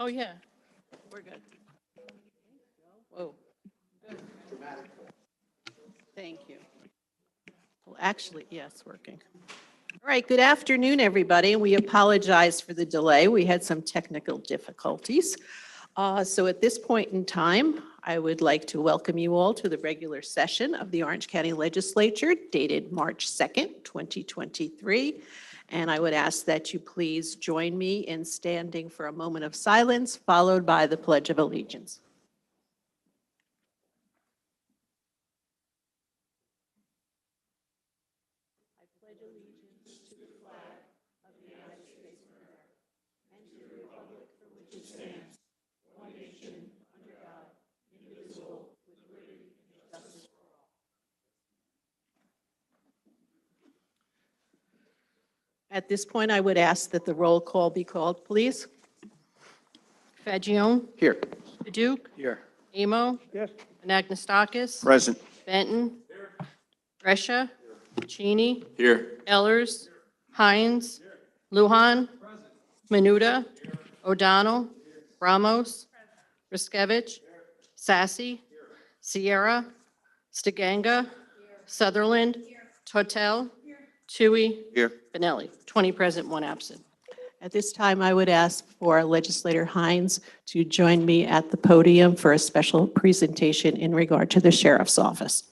Oh, yeah, we're good. Whoa. Thank you. Well, actually, yes, working. All right, good afternoon, everybody. We apologize for the delay. We had some technical difficulties. So at this point in time, I would like to welcome you all to the regular session of the Orange County Legislature dated March 2nd, 2023. And I would ask that you please join me in standing for a moment of silence, followed by the Pledge of Allegiance. I pledge allegiance to the flag of the United States of America and to the republic for which it stands, one nation, under God, indivisible, with liberty and justice for all. At this point, I would ask that the roll call be called, please. Fagione? Here. Paduk? Here. Amo? Yes. Anagnestakis? Present. Benton? Brescia? Cheney? Here. Ellers? Hines? Lujan? Menuda? O'Donnell? Ramos? Riskevich? Sassy? Sierra? Stiganga? Sutherland? Totel? Tui? Here. Benelli. 20 present, 1 absent. At this time, I would ask for Legislator Hines to join me at the podium for a special presentation in regard to the Sheriff's Office.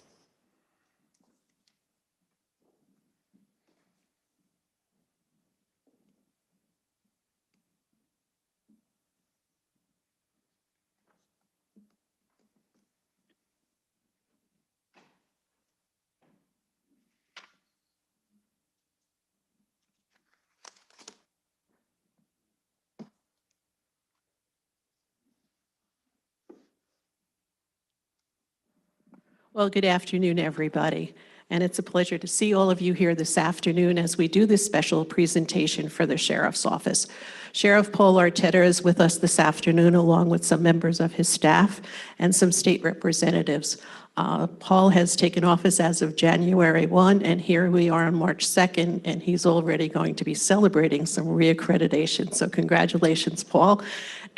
Well, good afternoon, everybody. And it's a pleasure to see all of you here this afternoon as we do this special presentation for the Sheriff's Office. Sheriff Paul Arteta is with us this afternoon, along with some members of his staff and some state representatives. Paul has taken office as of January 1, and here we are on March 2nd, and he's already going to be celebrating some reaccreditation. So congratulations, Paul.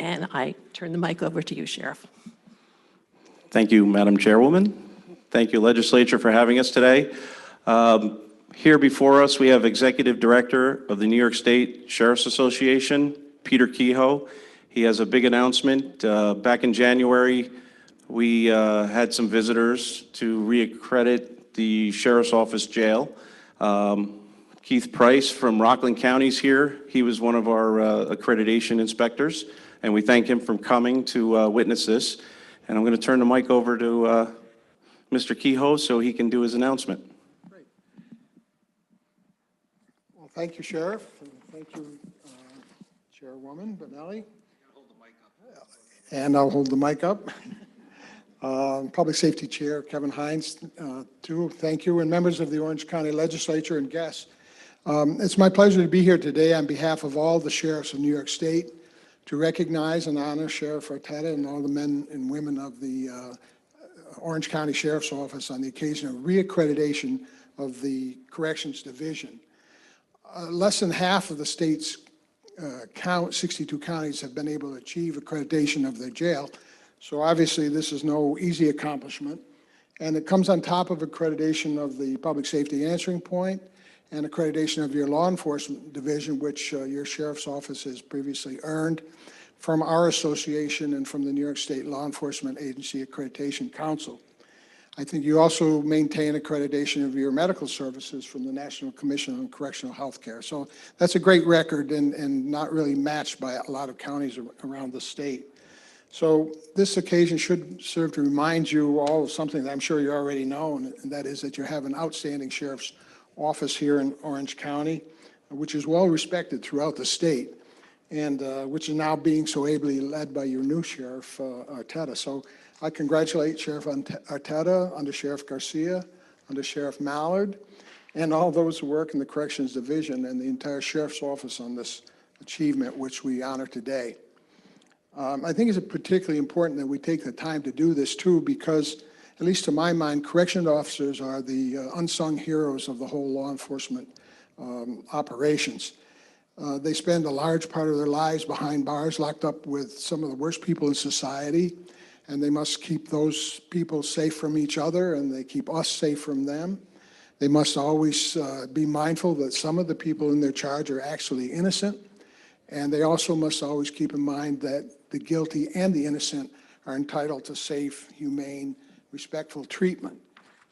And I turn the mic over to you, Sheriff. Thank you, Madam Chairwoman. Thank you, Legislature, for having us today. Here before us, we have Executive Director of the New York State Sheriff's Association, Peter Kehoe. He has a big announcement. Back in January, we had some visitors to reaccredit the Sheriff's Office jail. Keith Price from Rockland County is here. He was one of our accreditation inspectors, and we thank him for coming to witness this. And I'm going to turn the mic over to Mr. Kehoe so he can do his announcement. Great. Well, thank you, Sheriff, and thank you, Chairwoman Benelli. Hold the mic up. And I'll hold the mic up. Public Safety Chair Kevin Hines, too, thank you, and members of the Orange County Legislature and guests. It's my pleasure to be here today on behalf of all the sheriffs of New York State to recognize and honor Sheriff Arteta and all the men and women of the Orange County Sheriff's Office on the occasion of reaccreditation of the Corrections Division. Less than half of the state's 62 counties have been able to achieve accreditation of their jail. So obviously this is no easy accomplishment. And it comes on top of accreditation of the Public Safety Answering Point and accreditation of your law enforcement division, which your Sheriff's Office has previously earned from our association and from the New York State Law Enforcement Agency Accreditation Council. I think you also maintain accreditation of your medical services from the National Commission on Correctional Health Care. So that's a great record and not really matched by a lot of counties around the state. So this occasion should serve to remind you all of something that I'm sure you already know, and that is that you have an outstanding Sheriff's Office here in Orange County, which is well respected throughout the state, and which is now being so ably led by your new Sheriff, Arteta. So I congratulate Sheriff Arteta, under Sheriff Garcia, under Sheriff Mallard, and all those who work in the Corrections Division and the entire Sheriff's Office on this achievement, which we honor today. I think it's particularly important that we take the time to do this, too, because, at least to my mind, correction officers are the unsung heroes of the whole law enforcement operations. They spend a large part of their lives behind bars, locked up with some of the worst people in society, and they must keep those people safe from each other, and they keep us safe from them. They must always be mindful that some of the people in their charge are actually innocent, and they also must always keep in mind that the guilty and the innocent are entitled to safe, humane, respectful treatment.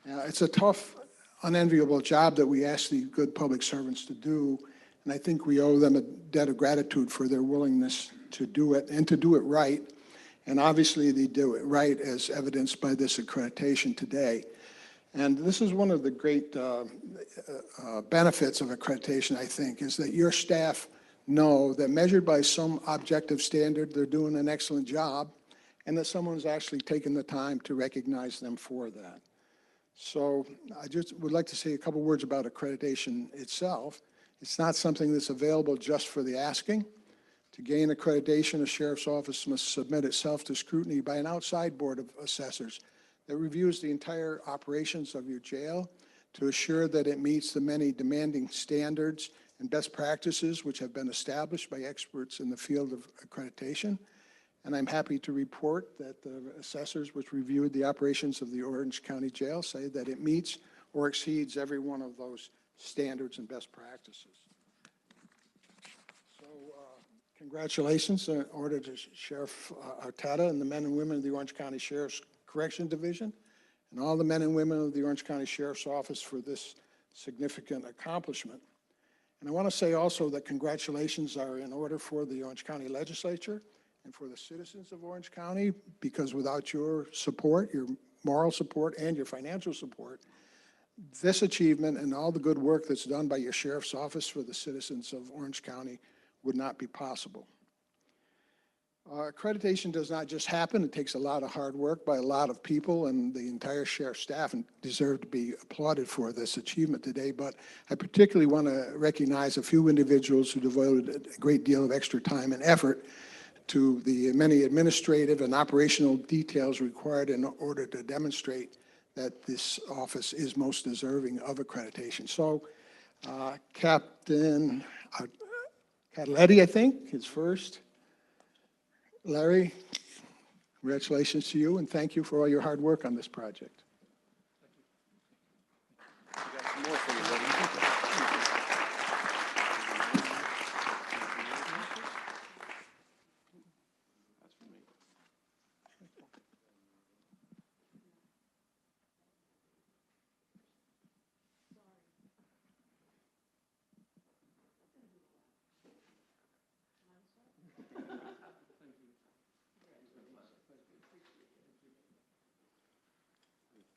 It's a tough, unenviable job that we ask these good public servants to do, and I think we owe them a debt of gratitude for their willingness to do it and to do it right. And obviously, they do it right, as evidenced by this accreditation today. And this is one of the great benefits of accreditation, I think, is that your staff know that measured by some objective standard, they're doing an excellent job, and that someone's actually taken the time to recognize them for that. So I just would like to say a couple words about accreditation itself. It's not something that's available just for the asking. To gain accreditation, a sheriff's office must submit itself to scrutiny by an outside board of assessors that reviews the entire operations of your jail to assure that it meets the many demanding standards and best practices which have been established by experts in the field of accreditation. And I'm happy to report that the assessors which reviewed the operations of the Orange County Jail say that it meets or exceeds every one of those standards and best practices. So congratulations in order to Sheriff Arteta and the men and women of the Orange County Sheriff's Correction Division and all the men and women of the Orange County Sheriff's Office for this significant accomplishment. And I want to say also that congratulations are in order for the Orange County Legislature and for the citizens of Orange County, because without your support, your moral support, and your financial support, this achievement and all the good work that's done by your sheriff's office for the citizens of Orange County would not be possible. Accreditation does not just happen. It takes a lot of hard work by a lot of people, and the entire sheriff's staff deserve to be applauded for this achievement today. But I particularly want to recognize a few individuals who devoted a great deal of extra time and effort to the many administrative and operational details required in order to demonstrate that this office is most deserving of accreditation. So Captain Cataletti, I think, is first. Larry, congratulations to you, and thank you for all your hard work on this project.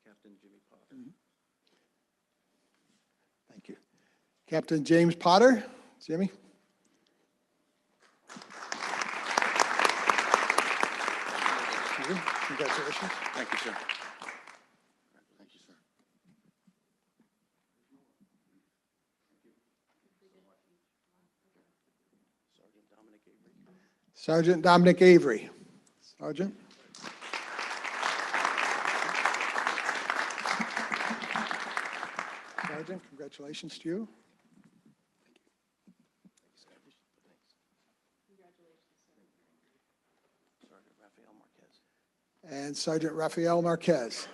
Captain Jimmy Potter. Thank you. Captain James Potter. Jimmy. Congratulations. Thank you, sir. Thank you, sir. Sergeant Dominic Avery. Sergeant. Sergeant, congratulations to you. And Sergeant Rafael Marquez.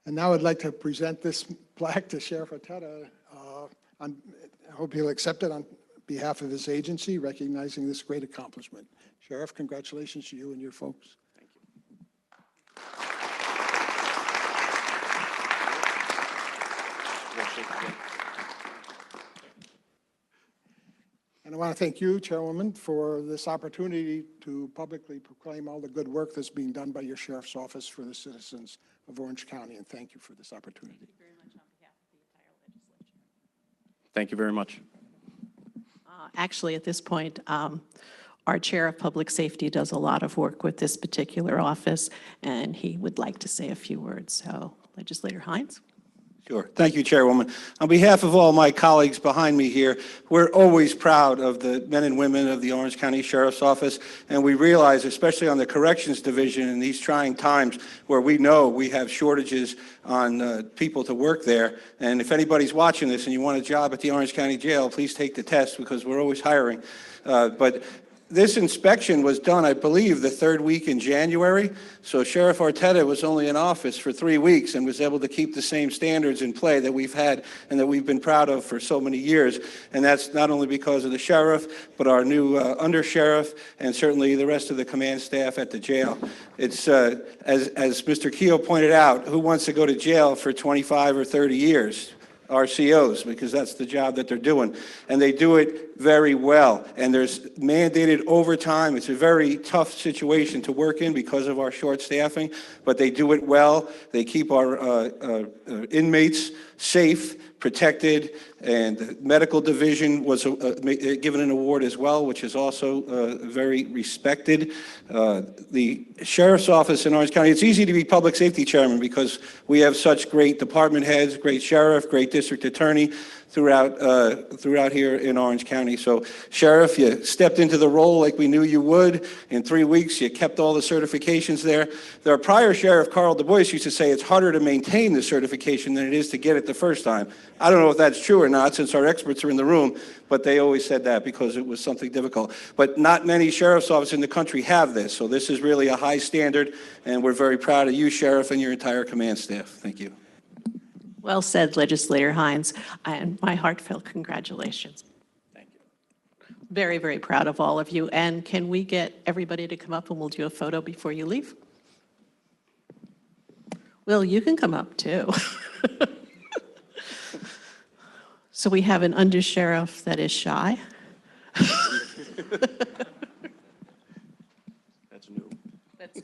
And now I'd like to present this plaque to Sheriff Arteta. I hope he'll accept it on behalf of his agency, recognizing this great accomplishment. Sheriff, congratulations to you and your folks. Thank you. We'll shake again. And I want to thank you, Chairwoman, for this opportunity to publicly proclaim all the good work that's being done by your Sheriff's Office for the citizens of Orange County, and thank you for this opportunity. Thank you very much on behalf of the entire legislature. Thank you very much. Actually, at this point, our Chair of Public Safety does a lot of work with this particular office, and he would like to say a few words. So, Legislator Hines. Sure. Thank you, Chairwoman. On behalf of all my colleagues behind me here, we're always proud of the men and women of the Orange County Sheriff's Office, and we realize, especially on the Corrections Division in these trying times where we know we have shortages on people to work there, and if anybody's watching this and you want a job at the Orange County Jail, please take the test because we're always hiring. But this inspection was done, I believe, the third week in January. So Sheriff Arteta was only in office for 3 weeks and was able to keep the same standards in play that we've had and that we've been proud of for so many years. And that's not only because of the sheriff, but our new undersheriff and certainly the rest of the command staff at the jail. It's, as Mr. Keogh pointed out, who wants to go to jail for 25 or 30 years? RCOs, because that's the job that they're doing. And they do it very well. And there's mandated overtime. It's a very tough situation to work in because of our short staffing, but they do it well. They keep our inmates safe, protected, and the medical division was given an award as well, which is also very respected. The Sheriff's Office in Orange County, it's easy to be Public Safety Chairman because we have such great department heads, great sheriff, great district attorney throughout here in Orange County. So, Sheriff, you stepped into the role like we knew you would. In 3 weeks, you kept all the certifications there. Our prior Sheriff, Carl Du Bois, used to say it's harder to maintain the certification than it is to get it the first time. I don't know if that's true or not, since our experts are in the room, but they always said that because it was something difficult. But not many sheriff's offices in the country have this, so this is really a high standard, and we're very proud of you, Sheriff, and your entire command staff. Thank you. Well said, Legislator Hines, and my heartfelt congratulations. Thank you. Very, very proud of all of you. And can we get everybody to come up and we'll do a photo before you leave? Will, you can come up too. So we have an undersheriff that is shy. That's new. That's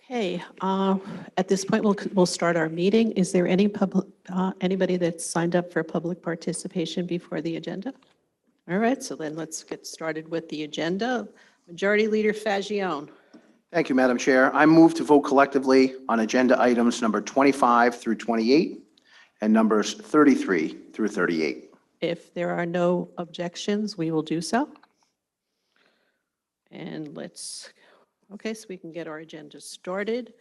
Okay, at this point, we'll start our meeting. Is there anybody that's signed up for public participation before the agenda? All right, so then let's get started with the agenda. Majority Leader Fagione. Thank you, Madam Chair. I move to vote collectively on agenda items number 25 through 28 and numbers 33 through 38. If there are no objections, we will do so. And okay, so we can get our agenda started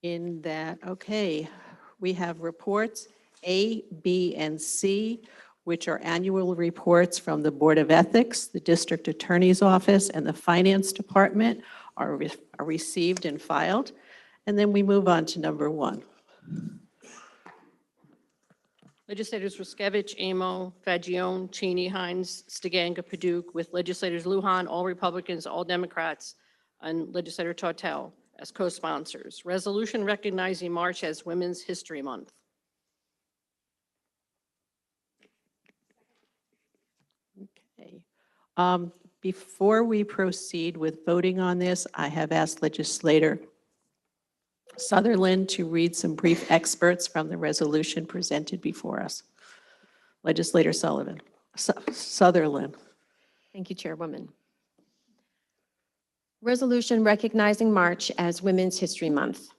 in that, okay, we have reports A, B, and C, which are annual reports from the Board of Ethics, the District Attorney's Office, and the Finance Department are received and filed. And then we move on to number 1. Legislators Ruskevich, Amo, Fagione, Cheney, Hines, Stiganga, Paduk, with legislators Lujan, all Republicans, all Democrats, and Legislator Tortel as co-sponsors. Resolution recognizing March as Women's History Month. Okay. Before we proceed with voting on this, I have asked Legislator Sutherland to read some brief excerpts from the resolution presented before us. Legislator Sutherland. Thank you, Chairwoman. Resolution recognizing March as Women's History Month.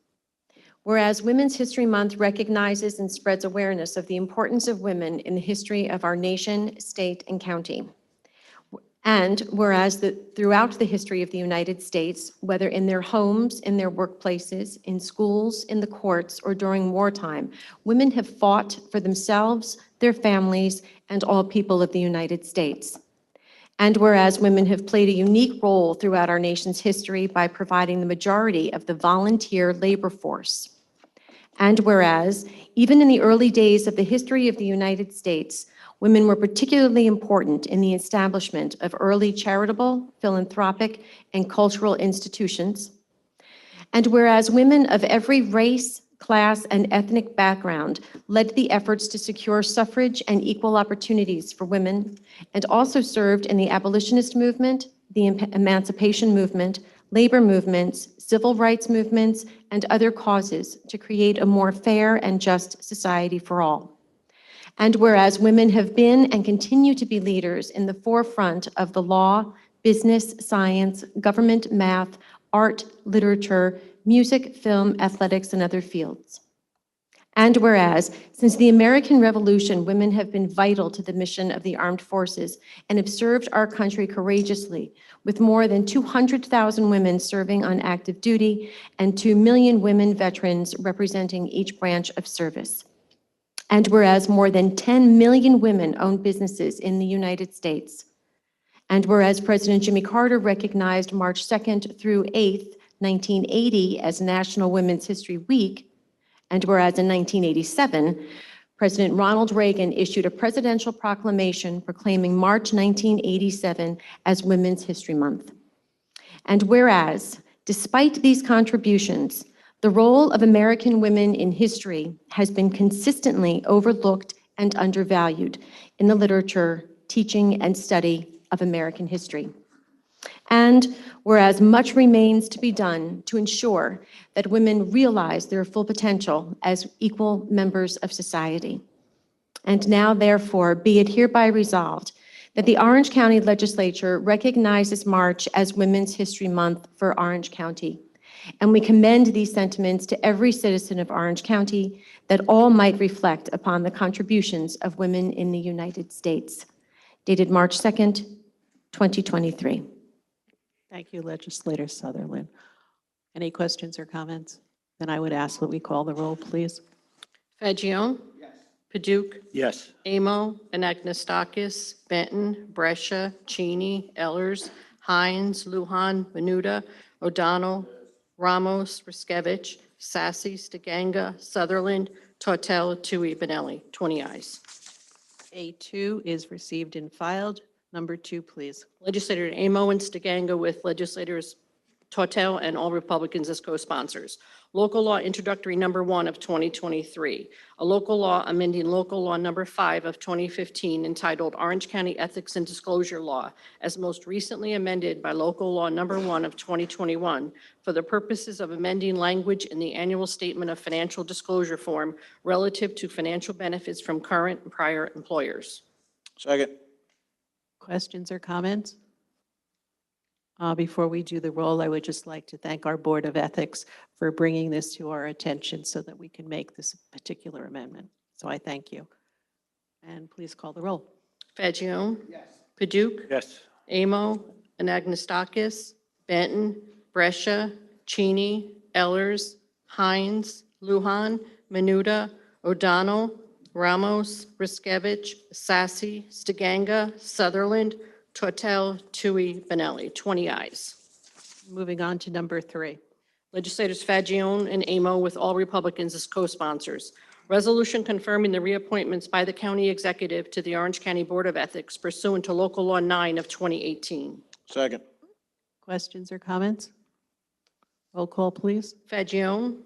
Whereas Women's History Month recognizes and spreads awareness of the importance of women in the history of our nation, state, and county. And whereas throughout the history of the United States, whether in their homes, in their workplaces, in schools, in the courts, or during wartime, women have fought for themselves, their families, and all people of the United States. And whereas women have played a unique role throughout our nation's history by providing the majority of the volunteer labor force. And whereas, even in the early days of the history of the United States, women were particularly important in the establishment of early charitable, philanthropic, and cultural institutions. And whereas women of every race, class, and ethnic background led the efforts to secure suffrage and equal opportunities for women, and also served in the abolitionist movement, the emancipation movement, labor movements, civil rights movements, and other causes to create a more fair and just society for all. And whereas women have been and continue to be leaders in the forefront of the law, business, science, government, math, art, literature, music, film, athletics, and other fields. And whereas, since the American Revolution, women have been vital to the mission of the armed forces and have served our country courageously, with more than 200,000 women serving on active duty and 2 million women veterans representing each branch of service. And whereas more than 10 million women own businesses in the United States. And whereas President Jimmy Carter recognized March 2nd through 8th, 1980 as National Women's History Week, and whereas in 1987, President Ronald Reagan issued a presidential proclamation proclaiming March 1987 as Women's History Month. And whereas, despite these contributions, the role of American women in history has been consistently overlooked and undervalued in the literature, teaching, and study of American history. And whereas much remains to be done to ensure that women realize their full potential as equal members of society. And now, therefore, be it hereby resolved that the Orange County Legislature recognizes March as Women's History Month for Orange County. And we commend these sentiments to every citizen of Orange County, that all might reflect upon the contributions of women in the United States. Dated March 2nd, 2023. Thank you, Legislator Sutherland. Any questions or comments? Then I would ask that we call the roll, please. Fagion? Yes. Paduk? Yes. Amo, Anagnestakis, Benton, Brescia, Cheney, Ellers, Hines, Lujan, Menuda, O'Donnell, Ramos, Riskevich, Sassy, Stiganga, Sutherland, Tortel, Tui, Benelli. 20 ayes. A2 is received and filed. Number 2, please. Legislator Amo and Stiganga with legislators Tortel and all Republicans as co-sponsors. Local Law Introductory Number 1 of 2023, a local law amending Local Law Number 5 of 2015 entitled Orange County Ethics and Disclosure Law, as most recently amended by Local Law Number 1 of 2021 for the purposes of amending language in the Annual Statement of Financial Disclosure Form relative to financial benefits from current and prior employers. Second. Questions or comments? Before we do the roll, I would just like to thank our Board of Ethics for bringing this to our attention so that we can make this particular amendment. So I thank you. And please call the roll. Fagion? Yes. Paduk? Yes. Amo, Anagnestakis, Benton, Brescia, Cheney, Ellers, Hines, Lujan, Menuda, O'Donnell, Ramos, Riskevich, Sassy, Stiganga, Sutherland, Tortel, Tui, Benelli. 20 ayes. Moving on to number 3. Legislators Fagion and Amo with all Republicans as co-sponsors. Resolution confirming the reappointments by the county executive to the Orange County Board of Ethics pursuant to Local Law 9 of 2018. Second. Questions or comments? Roll call, please. Fagion?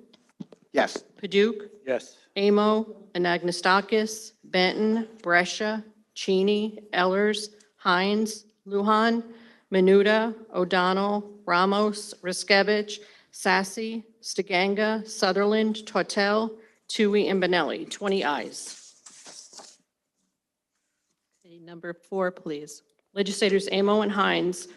Yes. Paduk? Yes. Amo, Anagnestakis, Benton, Brescia, Cheney, Ellers, Hines, Lujan, Menuda, O'Donnell, Ramos, Riskevich, Sassy, Stiganga, Sutherland, Tortel, Tui, and Benelli. 20 ayes. Okay, number 4, please. Legislators Amo and Hines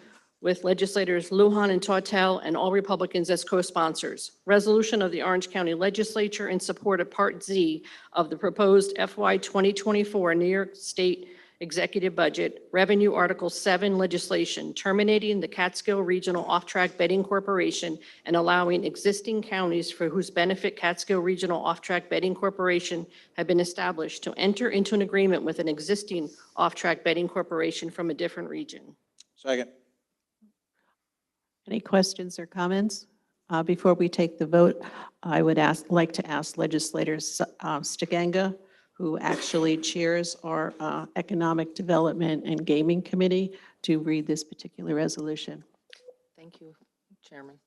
with legislators Lujan and Tortel and all Republicans as co-sponsors. Resolution of the Orange County Legislature in support of Part Z of the proposed FY 2024 New York State Executive Budget, Revenue Article 7 legislation, terminating the Catskill Regional Off-Track Betting Corporation and allowing existing counties for whose benefit Catskill Regional Off-Track Betting Corporation have been established to enter into an agreement with an existing off-track betting corporation from a different region. Second. Any questions or comments? Before we take the vote, I would like to ask legislators Stiganga, who actually chairs our Economic Development and Gaming Committee, to read this particular resolution. Thank you, Chairman.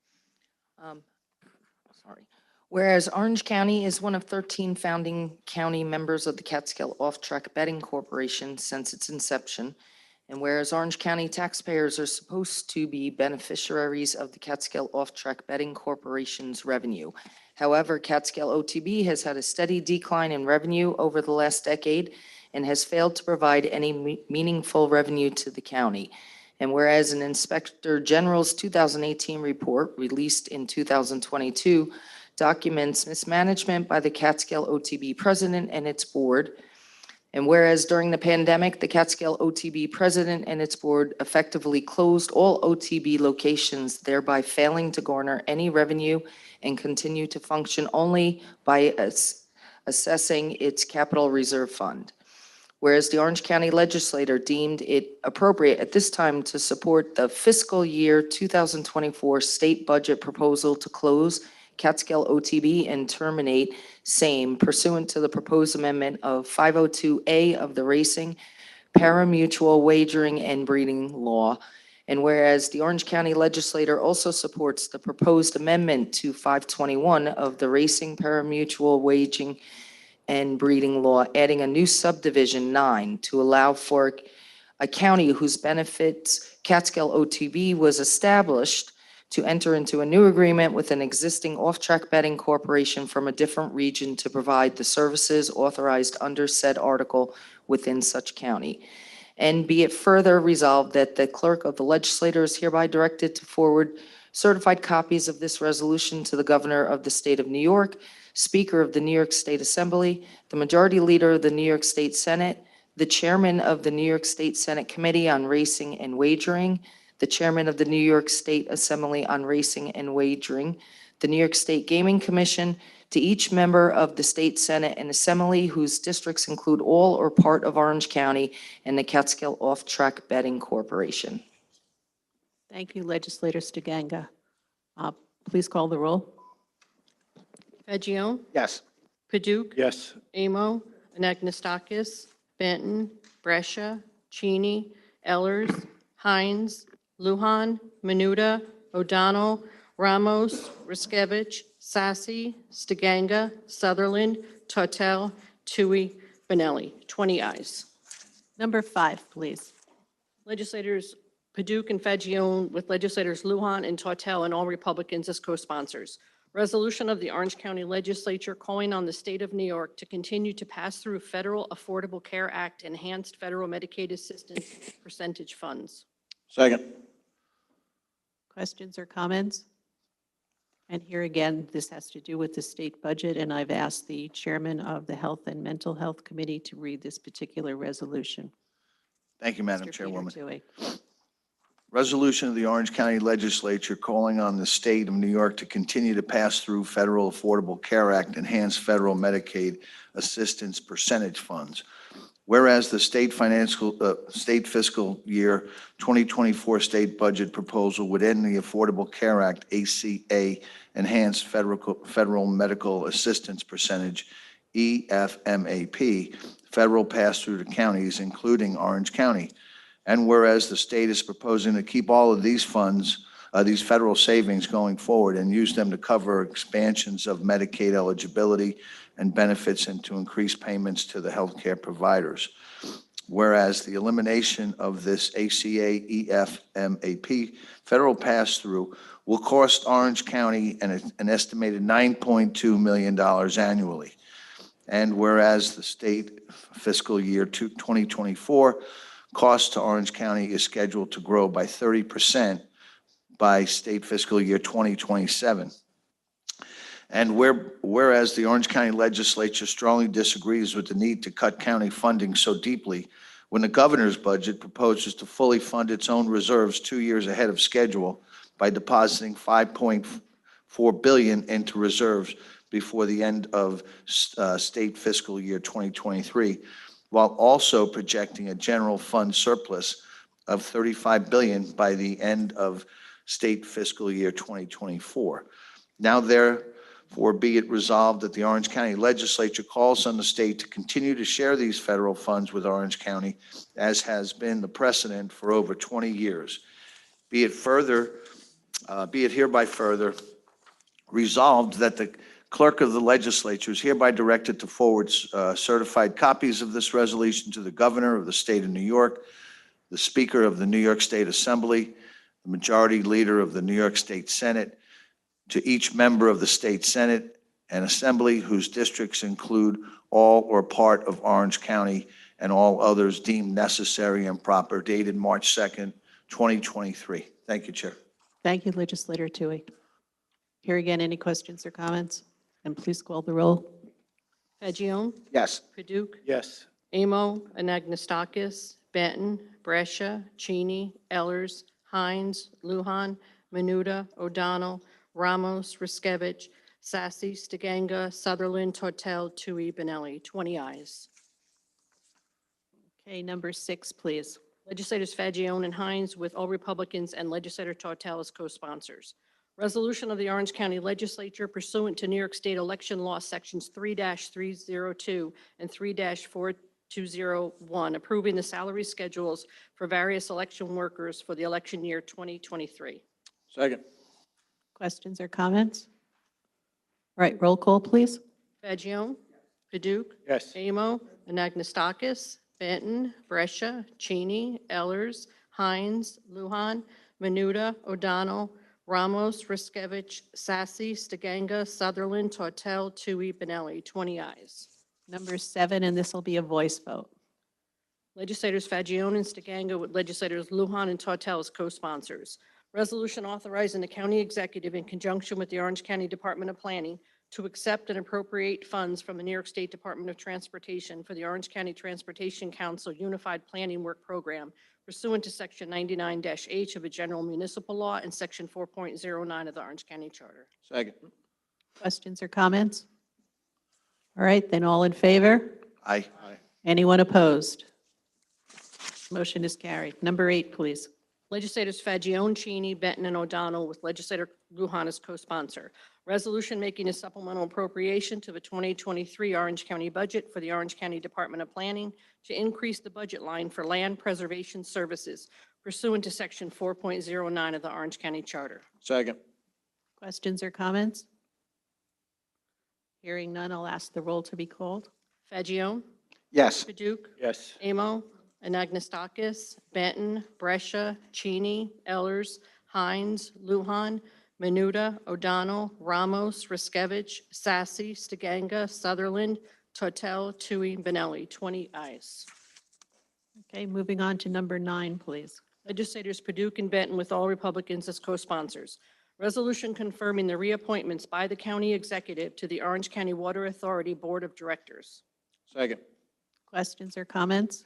Sorry. Whereas Orange County is one of 13 founding county members of the Catskill Off-Track Betting Corporation since its inception, and whereas Orange County taxpayers are supposed to be beneficiaries of the Catskill Off-Track Betting Corporation's revenue. However, Catskill OTB has had a steady decline in revenue over the last decade and has failed to provide any meaningful revenue to the county. And whereas an Inspector General's 2018 report released in 2022 documents mismanagement by the Catskill OTB president and its board, and whereas during the pandemic, the Catskill OTB president and its board effectively closed all OTB locations, thereby failing to garner any revenue and continue to function only by assessing its capital reserve fund. Whereas the Orange County Legislature deemed it appropriate at this time to support the fiscal year 2024 state budget proposal to close Catskill OTB and terminate same pursuant to the proposed amendment of 502A of the Racing, Pari-Mutuel Wagering and Breeding Law. And whereas the Orange County Legislature also supports the proposed amendment to 521 of the Racing, Pari-Mutuel Wagering and Breeding Law, adding a new subdivision 9 to allow for a county whose benefits Catskill OTB was established to enter into a new agreement with an existing off-track betting corporation from a different region to provide the services authorized under said article within such county. And be it further resolved that the clerk of the legislature is hereby directed to forward certified copies of this resolution to the governor of the state of New York, Speaker of the New York State Assembly, the Majority Leader of the New York State Senate, the Chairman of the New York State Senate Committee on Racing and Wagering, the Chairman of the New York State Assembly on Racing and Wagering, the New York State Gaming Commission, to each member of the State Senate and Assembly whose districts include all or part of Orange County, and the Catskill Off-Track Betting Corporation. Thank you, Legislator Stiganga. Please call the roll. Fagion? Yes. Paduk? Yes. Amo? Anagnestakis? Benton? Brescia? Cheney? Ellers? Hines? Lujan? Menuda? O'Donnell? Ramos? Riskevich? Sassy? Stiganga? Sutherland? Tortel? Tui? Benelli. 20 ayes. Number 5, please. Legislators Paduk and Fagion with legislators Lujan and Tortel and all Republicans as co-sponsors. Resolution of the Orange County Legislature calling on the state of New York to continue to pass through federal Affordable Care Act enhanced federal Medicaid assistance percentage funds. Second. Questions or comments? And here again, this has to do with the state budget, and I've asked the chairman of the Health and Mental Health Committee to read this particular resolution. Thank you, Madam Mr. Peter Chairwoman. Toohey. Resolution of the Orange County Legislature calling on the state of New York to continue to pass through Federal Affordable Care Act enhanced federal Medicaid assistance percentage funds. Whereas the state fiscal year 2024 state budget proposal would end the Affordable Care Act ACA enhanced federal medical assistance percentage EFMAP federal pass-through to counties, including Orange County. And whereas the state is proposing to keep all of these funds, these federal savings going forward and use them to cover expansions of Medicaid eligibility and benefits and to increase payments to the healthcare providers. Whereas the elimination of this ACA EFMAP federal pass-through will cost Orange County an estimated $9.2 million annually. And whereas the state fiscal year 2024 cost to Orange County is scheduled to grow by 30% by state fiscal year 2027. And whereas the Orange County Legislature strongly disagrees with the need to cut county funding so deeply, when the governor's budget proposes to fully fund its own reserves 2 years ahead of schedule by depositing $5.4 billion into reserves before the end of state fiscal year 2023, while also projecting a general fund surplus of $35 billion by the end of state fiscal year 2024. Now therefore be it resolved that the Orange County Legislature calls on the state to continue to share these federal funds with Orange County, as has been the precedent for over 20 years. Be it hereby further resolved that the clerk of the legislature is hereby directed to forward certified copies of this resolution to the governor of the state of New York, the Speaker of the New York State Assembly, the Majority Leader of the New York State Senate, to each member of the State Senate and Assembly whose districts include all or part of Orange County, and all others deemed necessary and proper, dated March 2nd, 2023. Thank you, Chair. Thank you, Legislator Tui. Here again, any questions or comments? And please call the roll. Fagion? Yes. Paduk? Yes. Amo, Anagnestakis, Benton, Brescia, Cheney, Ellers, Hines, Lujan, Menuda, O'Donnell, Ramos, Riskevich, Sassy, Stiganga, Sutherland, Tortel, Tui, Benelli. 20 ayes. Okay, number 6, please. Legislators Fagion and Hines, with all Republicans and Legislator Tortel as co-sponsors. Resolution of the Orange County Legislature pursuant to New York State Election Law Sections 3-302 and 3-4201, approving the salary schedules for various election workers for the election year 2023. Second. Questions or comments? All right, roll call, please. Fagion? Paduk? Yes. Amo, Anagnestakis, Benton, Brescia, Cheney, Ellers, Hines, Lujan, Menuda, O'Donnell, Ramos, Riskevich, Sassy, Stiganga, Sutherland, Tortel, Tui, Benelli. 20 ayes. Number 7, and this will be a voice vote. Legislators Fagion and Stiganga, with legislators Lujan and Tortel as co-sponsors. Resolution authorizing the county executive in conjunction with the Orange County Department of Planning to accept and appropriate funds from the New York State Department of Transportation for the Orange County Transportation Council Unified Planning Work Program pursuant to Section 99-H of the General Municipal Law and Section 4.09 of the Orange County Charter. Second. Questions or comments? All right, then all in favor? Aye. Anyone opposed? Motion is carried. Number 8, please. Legislators Fagion, Cheney, Benton, and O'Donnell, with legislator Lujan as co-sponsor. Resolution making a supplemental appropriation to the 2023 Orange County budget for the Orange County Department of Planning to increase the budget line for land preservation services pursuant to Section 4.09 of the Orange County Charter. Second. Questions or comments? Hearing none, I'll ask the roll to be called. Fagion? Yes. Paduk? Yes. Amo, Anagnestakis, Benton, Brescia, Cheney, Ellers, Hines, Lujan, Menuda, O'Donnell, Ramos, Riskevich, Sassy, Stiganga, Sutherland, Tortel, Tui, Benelli. 20 ayes. Okay, moving on to number 9, please. Legislators Paduk and Benton, with all Republicans as co-sponsors. Resolution confirming the reappointments by the county executive to the Orange County Water Authority Board of Directors. Second. Questions or comments?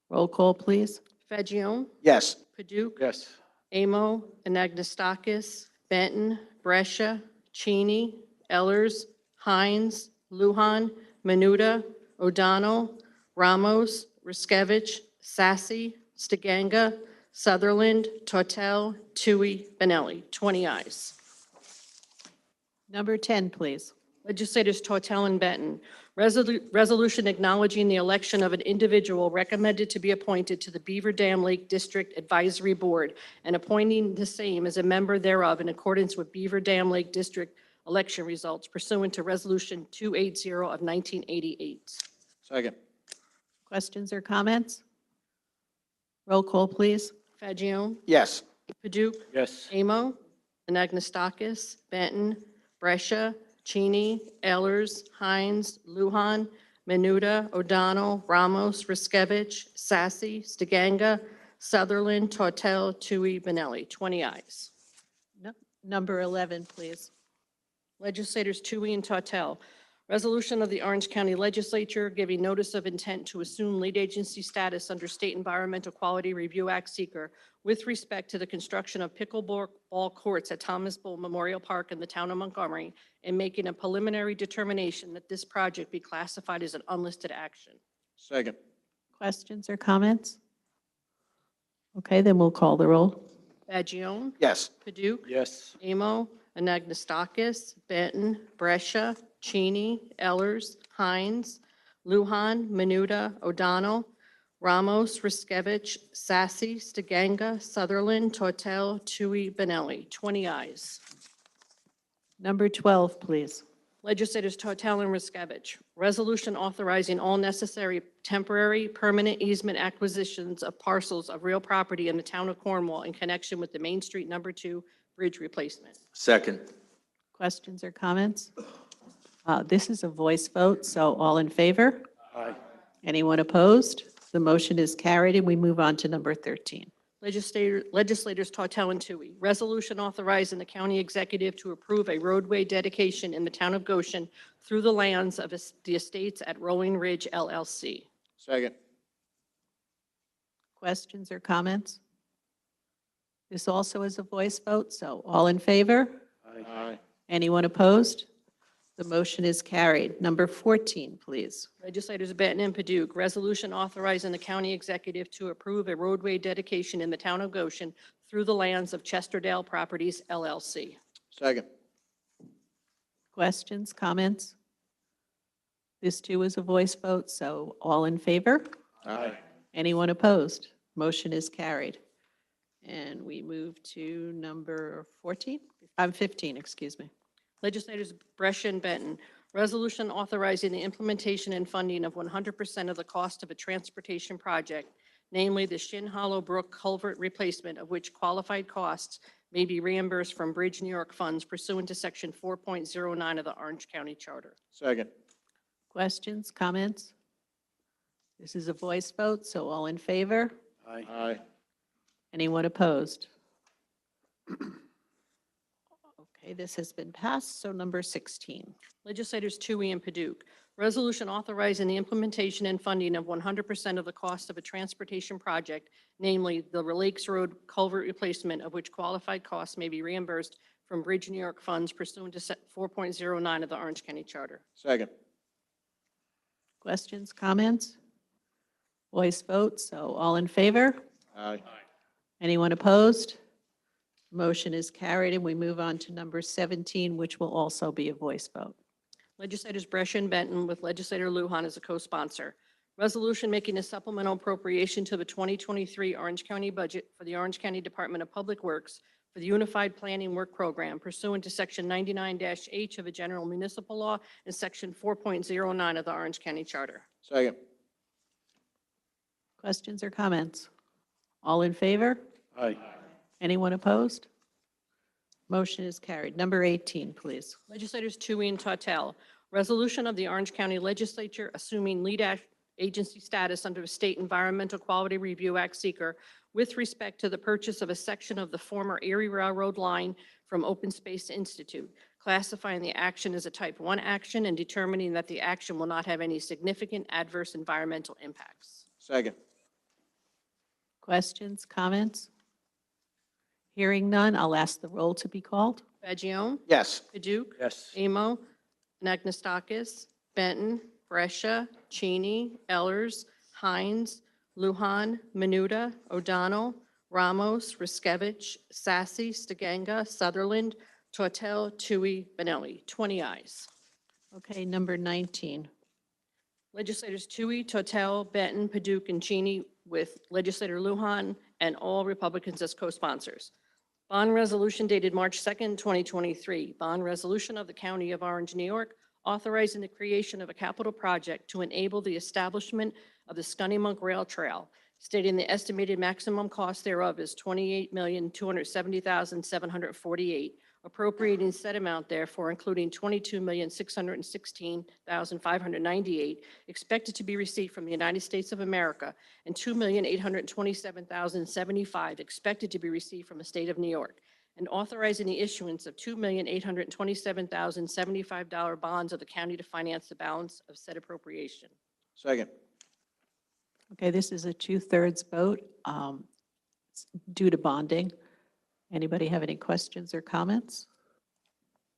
Roll call, please. Fagion? Yes. Paduk? Yes. Amo, Anagnestakis, Benton, Brescia, Cheney, Ellers, Hines, Lujan, Menuda, O'Donnell, Ramos, Riskevich, Sassy, Stiganga, Sutherland, Tortel, Tui, Benelli. 20 ayes. Number 10, please. Legislators Tortel and Benton. Resolution acknowledging the election of an individual recommended to be appointed to the Beaver Dam Lake District Advisory Board and appointing the same as a member thereof in accordance with Beaver Dam Lake District election results pursuant to Resolution 280 of 1988. Second. Questions or comments? Roll call, please. Fagion? Yes. Paduk? Yes. Amo, Anagnestakis, Benton, Brescia, Cheney, Ellers, Hines, Lujan, Menuda, O'Donnell, Ramos, Riskevich, Sassy, Stiganga, Sutherland, Tortel, Tui, Benelli. 20 ayes. Number 11, please. Legislators Tui and Tortel. Resolution of the Orange County Legislature giving notice of intent to assume lead agency status under State Environmental Quality Review Act seeker with respect to the construction of pickleball courts at Thomas Bull Memorial Park in the town of Montgomery, and making a preliminary determination that this project be classified as an unlisted action. Second. Questions or comments? Okay, then we'll call the roll. Fagion? Yes. Paduk? Yes. Amo, Anagnestakis, Benton, Brescia, Cheney, Ellers, Hines, Lujan, Menuda, O'Donnell, Ramos, Riskevich, Sassy, Stiganga, Sutherland, Tortel, Tui, Benelli. 20 ayes. Number 12, please. Legislators Tortel and Riskevich. Resolution authorizing all necessary temporary, permanent easement acquisitions of parcels of real property in the town of Cornwall in connection with the Main Street Number 2 bridge replacement. Second. Questions or comments? This is a voice vote, so all in favor? Aye. Anyone opposed? The motion is carried, and we move on to number 13. Legislators Tortel and Tui. Resolution authorizing the county executive to approve a roadway dedication in the town of Goshen through the lands of the estates at Rolling Ridge LLC. Second. Questions or comments? This also is a voice vote, so all in favor? Aye. Anyone opposed? The motion is carried. Number 14, please. Legislators Benton and Paduk. Resolution authorizing the county executive to approve a roadway dedication in the town of Goshen through the lands of Chesterdale Properties LLC. Second. Questions, comments? This too is a voice vote, so all in favor? Aye. Anyone opposed? Motion is carried. And we move to number 15, excuse me. Legislators Brescia and Benton. Resolution authorizing the implementation and funding of 100% of the cost of a transportation project, namely the Shin Hollow Brook culvert replacement, of which qualified costs may be reimbursed from Bridge New York funds pursuant to Section 4.09 of the Orange County Charter. Second. Questions, comments? This is a voice vote, so all in favor? Aye. Aye. Anyone opposed? Okay, this has been passed, so number 16. Legislators Tui and Paduk. Resolution authorizing the implementation and funding of 100% of the cost of a transportation project, namely the Lakes Road culvert replacement, of which qualified costs may be reimbursed from Bridge New York funds pursuant to 4.09 of the Orange County Charter. Second. Questions, comments? Voice vote, so all in favor? Aye. Anyone opposed? Motion is carried, and we move on to number 17, which will also be a voice vote. Legislators Brescia and Benton with Legislator Lujan as a co-sponsor. Resolution making a supplemental appropriation to the 2023 Orange County budget for the Orange County Department of Public Works for the Unified Planning Work Program pursuant to Section 99-H of the General Municipal Law and Section 4.09 of the Orange County Charter. Second. Questions or comments? All in favor? Aye. Anyone opposed? Motion is carried. Number 18, please. Legislators Tui and Tortel. Resolution of the Orange County Legislature assuming lead agency status under the State Environmental Quality Review Act seeker with respect to the purchase of a section of the former Erie Railroad line from Open Space Institute, classifying the action as a Type 1 action and determining that the action will not have any significant adverse environmental impacts. Second. Questions, comments? Hearing none, I'll ask the roll to be called. Fagion? Yes. Paduk? Yes. Amo, Anagnestakis, Benton, Brescia, Cheney, Ellers, Hines, Lujan, Menuda, O'Donnell, Ramos, Riskevich, Sassy, Stiganga, Sutherland, Tortel, Tui, Benelli. 20 ayes. Okay, number 19. Legislators Tui, Tortel, Benton, Paduk, and Cheney with Legislator Lujan and all Republicans as co-sponsors. Bond resolution dated March 2nd, 2023. Bond resolution of the County of Orange, New York, authorizing the creation of a capital project to enable the establishment of the Scunnamunk Rail Trail, stating the estimated maximum cost thereof is $28,270,748, appropriating said amount therefore, including $22,616,598 expected to be received from the United States of America and $2,827,075 expected to be received from the state of New York, and authorizing the issuance of $2,827,075 bonds of the county to finance the balance of said appropriation. Second. Okay, this is a two-thirds vote it's due to bonding. Anybody have any questions or comments?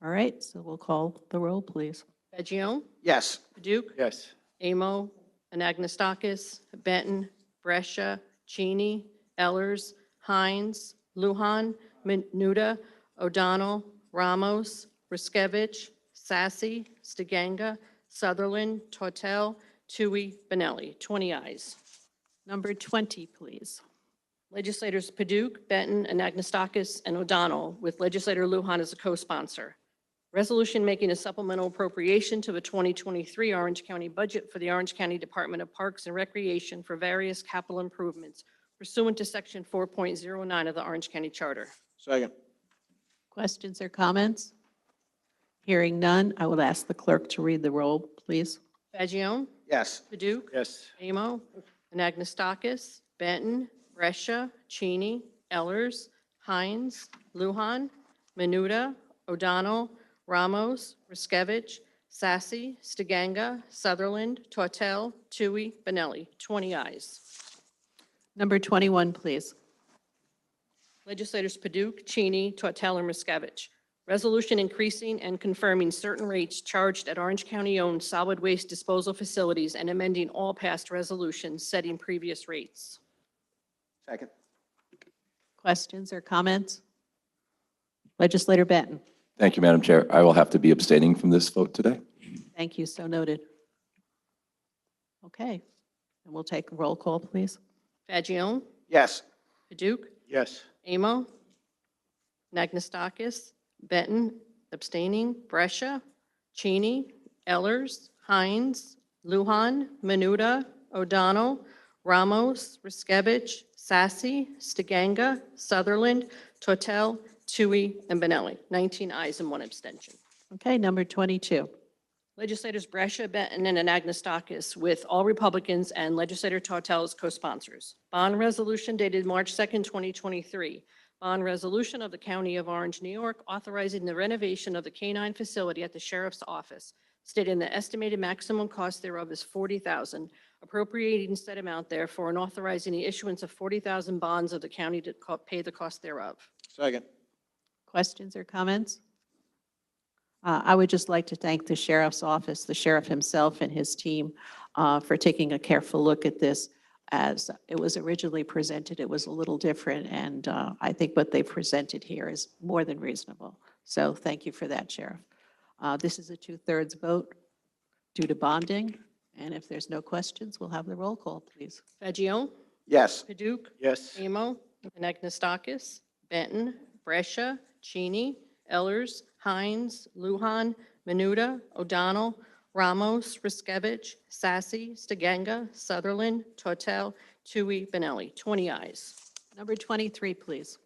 All right, so we'll call the roll, please. Fagion? Yes. Paduk? Yes. Amo, Anagnestakis, Benton, Brescia, Cheney, Ellers, Hines, Lujan, Menuda, O'Donnell, Ramos, Riskevich, Sassy, Stiganga, Sutherland, Tortel, Tui, Benelli. 20 ayes. Number 20, please. Legislators Paduk, Benton, Anagnestakis, and O'Donnell, with Legislator Lujan as a co-sponsor. Resolution making a supplemental appropriation to the 2023 Orange County budget for the Orange County Department of Parks and Recreation for various capital improvements pursuant to Section 4.09 of the Orange County Charter. Second. Questions or comments? Hearing none, I will ask the clerk to read the roll, please. Fagion? Yes. Paduk? Yes. Amo, Anagnestakis, Benton, Brescia, Cheney, Ellers, Hines, Lujan, Menuda, O'Donnell, Ramos, Riskevich, Sassy, Stiganga, Sutherland, Tortel, Tui, Benelli. 20 ayes. Number 21, please. Legislators Paduk, Cheney, Tortel, and Riskevich. Resolution increasing and confirming certain rates charged at Orange County-owned solid waste disposal facilities and amending all past resolutions setting previous rates. Second. Questions or comments? Legislator Benton. Thank you, Madam Chair. I will have to be abstaining from this vote today. Thank you, so noted. Okay, and we'll take a roll call, please. Fagion? Yes. Paduk? Yes. Amo? Anagnestakis? Benton? Abstaining? Brescia? Cheney? Ellers? Hines? Lujan? Menuda? O'Donnell? Ramos? Riskevich? Sassy? Stiganga? Sutherland? Tortel? Tui, and Benelli. 19 ayes and 1 abstention. Okay, number 22. Legislators Brescia, Benton, and Anagnestakis, with all Republicans and Legislator Tortel as co-sponsors. Bond resolution dated March 2nd, 2023. Bond resolution of the County of Orange, New York, authorizing the renovation of the canine facility at the Sheriff's Office, stating the estimated maximum cost thereof is $40,000, appropriating said amount therefore and authorizing the issuance of 40,000 bonds of the county to pay the cost thereof. Second. Questions or comments? I would just like to thank the Sheriff's Office, the Sheriff himself and his team for taking a careful look at this. As it was originally presented, it was a little different, and I think what they presented here is more than reasonable. So thank you for that, Sheriff. This is a two-thirds vote due to bonding, and if there's no questions, we'll have the roll call, please. Fagion? Yes. Paduk? Yes. Amo, Anagnestakis, Benton, Brescia, Cheney, Ellers, Hines, Lujan, Menuda, O'Donnell, Ramos, Riskevich, Sassy, Stiganga, Sutherland, Tortel, Tui, Benelli. 20 ayes. Number 23, please.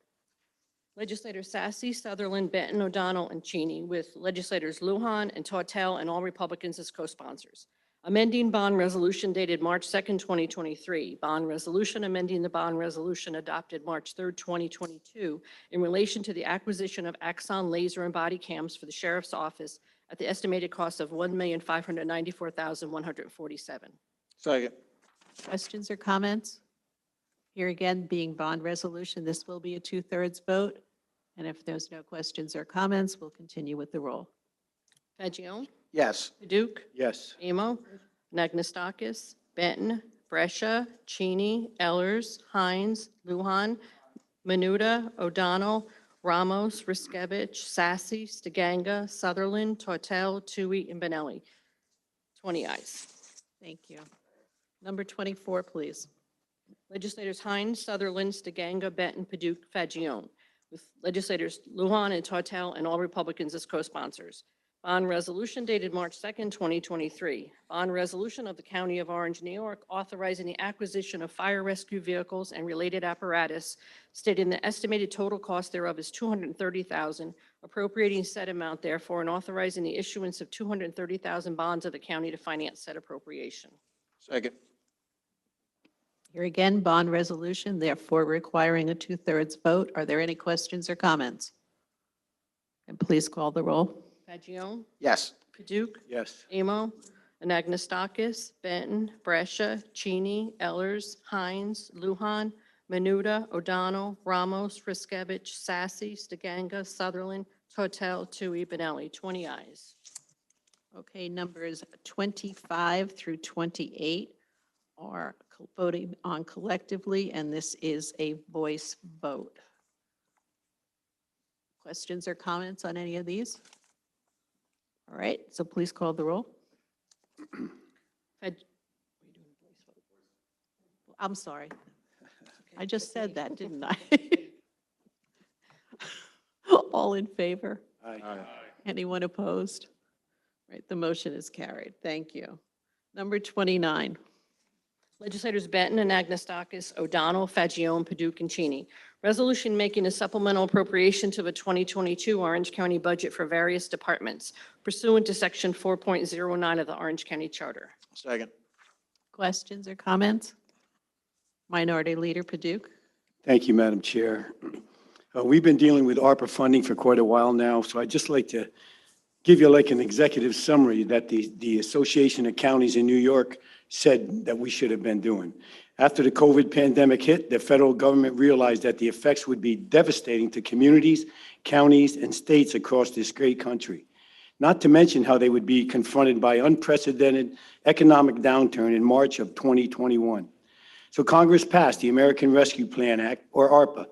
Legislators Sassy, Sutherland, Benton, O'Donnell, and Cheney, with legislators Lujan and Tortel and all Republicans as co-sponsors. Amending bond resolution dated March 2nd, 2023. Bond resolution amending the bond resolution adopted March 3rd, 2022 in relation to the acquisition of Axon laser and body cams for the Sheriff's Office at the estimated cost of $1,594,147. Second. Questions or comments? Here again, being bond resolution, this will be a two-thirds vote. And if there's no questions or comments, we'll continue with the roll. Fagion? Yes. Paduk? Yes. Amo, Anagnestakis, Benton, Brescia, Cheney, Ellers, Hines, Lujan, Menuda, O'Donnell, Ramos, Riskevich, Sassy, Stiganga, Sutherland, Tortel, Tui, and Benelli. 20 ayes. Thank you. Number 24, please. Legislators Hines, Sutherland, Stiganga, Benton, Paduk, Fagion, with legislators Lujan and Tortel and all Republicans as co-sponsors. Bond resolution dated March 2nd, 2023. Bond resolution of the County of Orange, New York, authorizing the acquisition of fire rescue vehicles and related apparatus, stating the estimated total cost thereof is $230,000, appropriating said amount therefore and authorizing the issuance of 230,000 bonds of the county to finance said appropriation. Second. Here again, bond resolution, therefore requiring a two-thirds vote. Are there any questions or comments? And please call the roll. Fagion? Yes. Paduk? Yes. Amo? Anagnestakis? Benton? Brescia? Cheney? Ellers? Hines? Luhan? Menuda? O'Donnell? Ramos? Riskevich? Sassy? Stiganga? Sutherland? Tortel? Tui? Benelli? 20 ayes. Okay, numbers 25 through 28 are voting on collectively, and this is a voice vote. Questions or comments on any of these? All right, so please call the roll. Fag- I'm sorry. I just said that, didn't I? All in favor? Anyone opposed? Right, the motion is carried. Thank you. Number 29. Legislators Benton, Anagnestakis, O'Donnell, Fagion, Paduk, and Cheney. Resolution making a supplemental appropriation to the 2022 Orange County budget for various departments pursuant to Section 4.09 of the Orange County Charter. Second. Questions or comments? Minority Leader Paduk. Thank you, Madam Chair. We've been dealing with ARPA funding for quite a while now, so I'd just like to give you like an executive summary that the Association of Counties in New York said that we should have been doing. After the COVID pandemic hit, the federal government realized that the effects would be devastating to communities, counties, and states across this great country. Not to mention how they would be confronted by unprecedented economic downturn in March of 2021. So Congress passed the American Rescue Plan Act, or ARPA.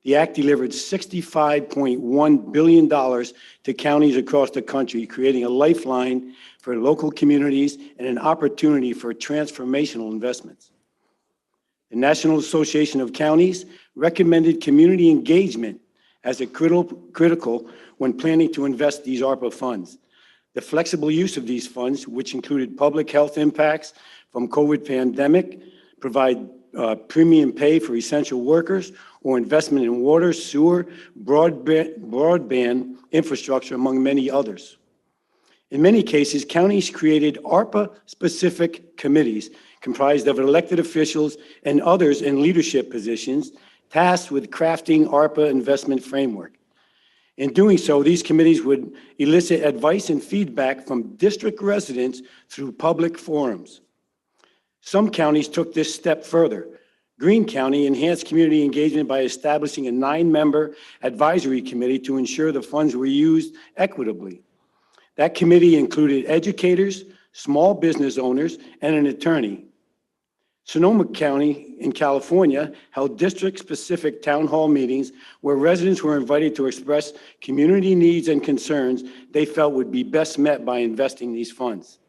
The act delivered $65.1 billion to counties across the country, creating a lifeline for local communities and an opportunity for transformational investments. The National Association of Counties recommended community engagement as a critical when planning to invest these ARPA funds. The flexible use of these funds, which included public health impacts from COVID pandemic, provide premium pay for essential workers, or investment in water, sewer, broadband infrastructure, among many others. In many cases, counties created ARPA-specific committees comprised of elected officials and others in leadership positions tasked with crafting ARPA investment framework. In doing so, these committees would elicit advice and feedback from district residents through public forums. Some counties took this step further. Greene County enhanced community engagement by establishing a 9-member advisory committee to ensure the funds were used equitably. That committee included educators, small business owners, and an attorney. Sonoma County in California held district-specific town hall meetings where residents were invited to express community needs and concerns they felt would be best met by investing these funds.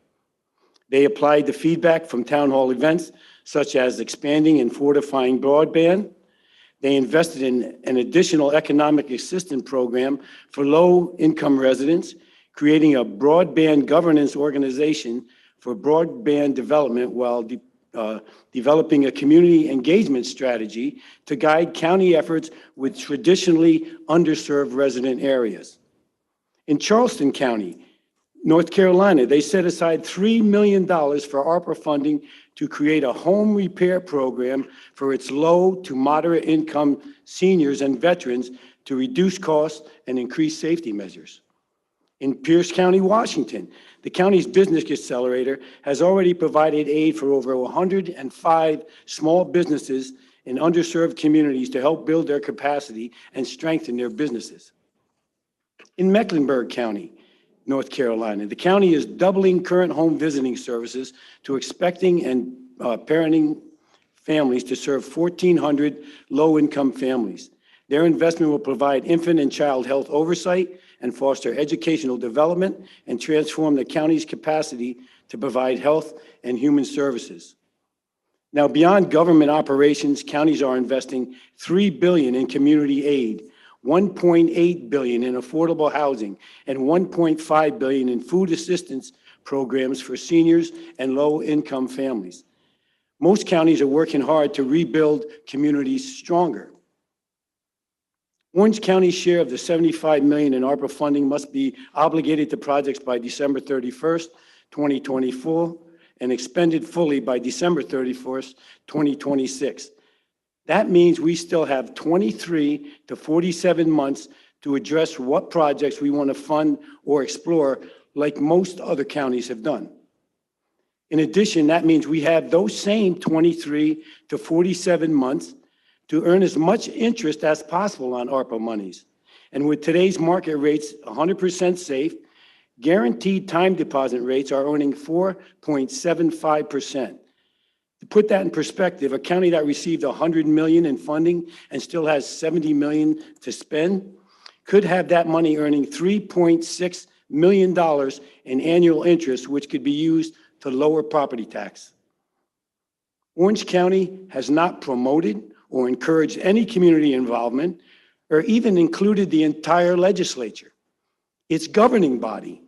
They applied the feedback from town hall events, such as expanding and fortifying broadband. They invested in an additional economic assistance program for low-income residents, creating a broadband governance organization for broadband development while developing a community engagement strategy to guide county efforts with traditionally underserved resident areas. In Charleston County, North Carolina, they set aside $3 million for ARPA funding to create a home repair program for its low to moderate income seniors and veterans to reduce costs and increase safety measures. In Pierce County, Washington, the county's business accelerator has already provided aid for over 105 small businesses in underserved communities to help build their capacity and strengthen their businesses. In Mecklenburg County, North Carolina, the county is doubling current home visiting services to expecting and parenting families to serve 1,400 low-income families. Their investment will provide infant and child health oversight and foster educational development and transform the county's capacity to provide health and human services. Now, beyond government operations, counties are investing $3 billion in community aid, $1.8 billion in affordable housing, and $1.5 billion in food assistance programs for seniors and low-income families. Most counties are working hard to rebuild communities stronger. Orange County's share of the $75 million in ARPA funding must be obligated to projects by December 31st, 2024, and expended fully by December 31st, 2026. That means we still have 23 to 47 months to address what projects we want to fund or explore, like most other counties have done. In addition, that means we have those same 23 to 47 months to earn as much interest as possible on ARPA monies. And with today's market rates 100% safe, guaranteed time deposit rates are earning 4.75%. To put that in perspective, a county that received $100 million in funding and still has $70 million to spend could have that money earning $3.6 million in annual interest, which could be used to lower property tax. Orange County has not promoted or encouraged any community involvement or even included the entire legislature, its governing body,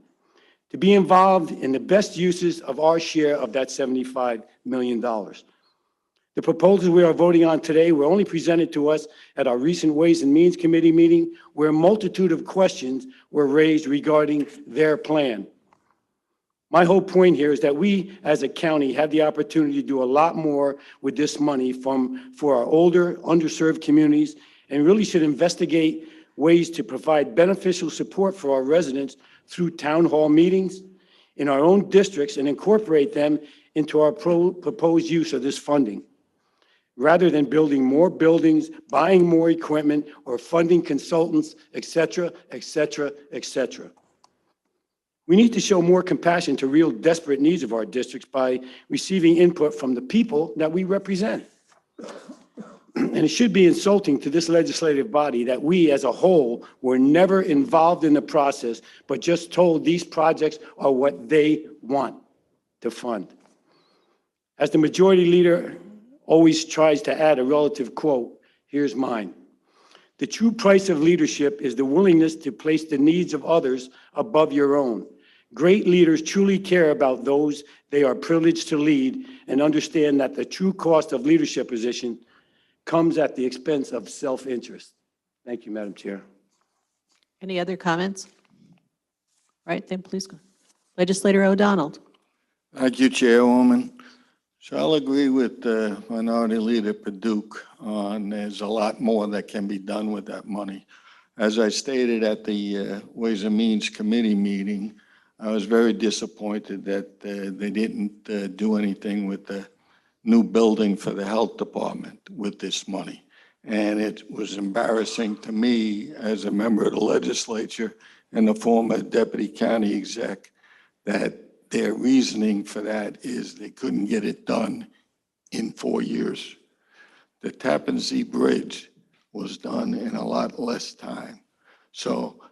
to be involved in the best uses of our share of that $75 million. The proposals we are voting on today were only presented to us at our recent Ways and Means Committee meeting, where a multitude of questions were raised regarding their plan. My whole point here is that we, as a county, have the opportunity to do a lot more with this money for our older, underserved communities, and really should investigate ways to provide beneficial support for our residents through town hall meetings in our own districts and incorporate them into our proposed use of this funding, rather than building more buildings, buying more equipment, or funding consultants, et cetera, et cetera, et cetera. We need to show more compassion to real desperate needs of our districts by receiving input from the people that we represent. And it should be insulting to this legislative body that we as a whole were never involved in the process, but just told these projects are what they want to fund. As the majority leader always tries to add a relative quote, here's mine. The true price of leadership is the willingness to place the needs of others above your own. Great leaders truly care about those they are privileged to lead and understand that the true cost of leadership position comes at the expense of self-interest. Thank you, Madam Chair. Any other comments? All right, then please go. Legislator O'Donnell. Thank you, Chairwoman. So I'll agree with Minority Leader Paduch on there's a lot more that can be done with that money. As I stated at the Ways and Means Committee meeting, I was very disappointed that they didn't do anything with the new building for the health department with this money. And it was embarrassing to me as a member of the legislature and the former deputy county exec that their reasoning for that is they couldn't get it done in 4 years. The Tappan Zee Bridge was done in a lot less time. So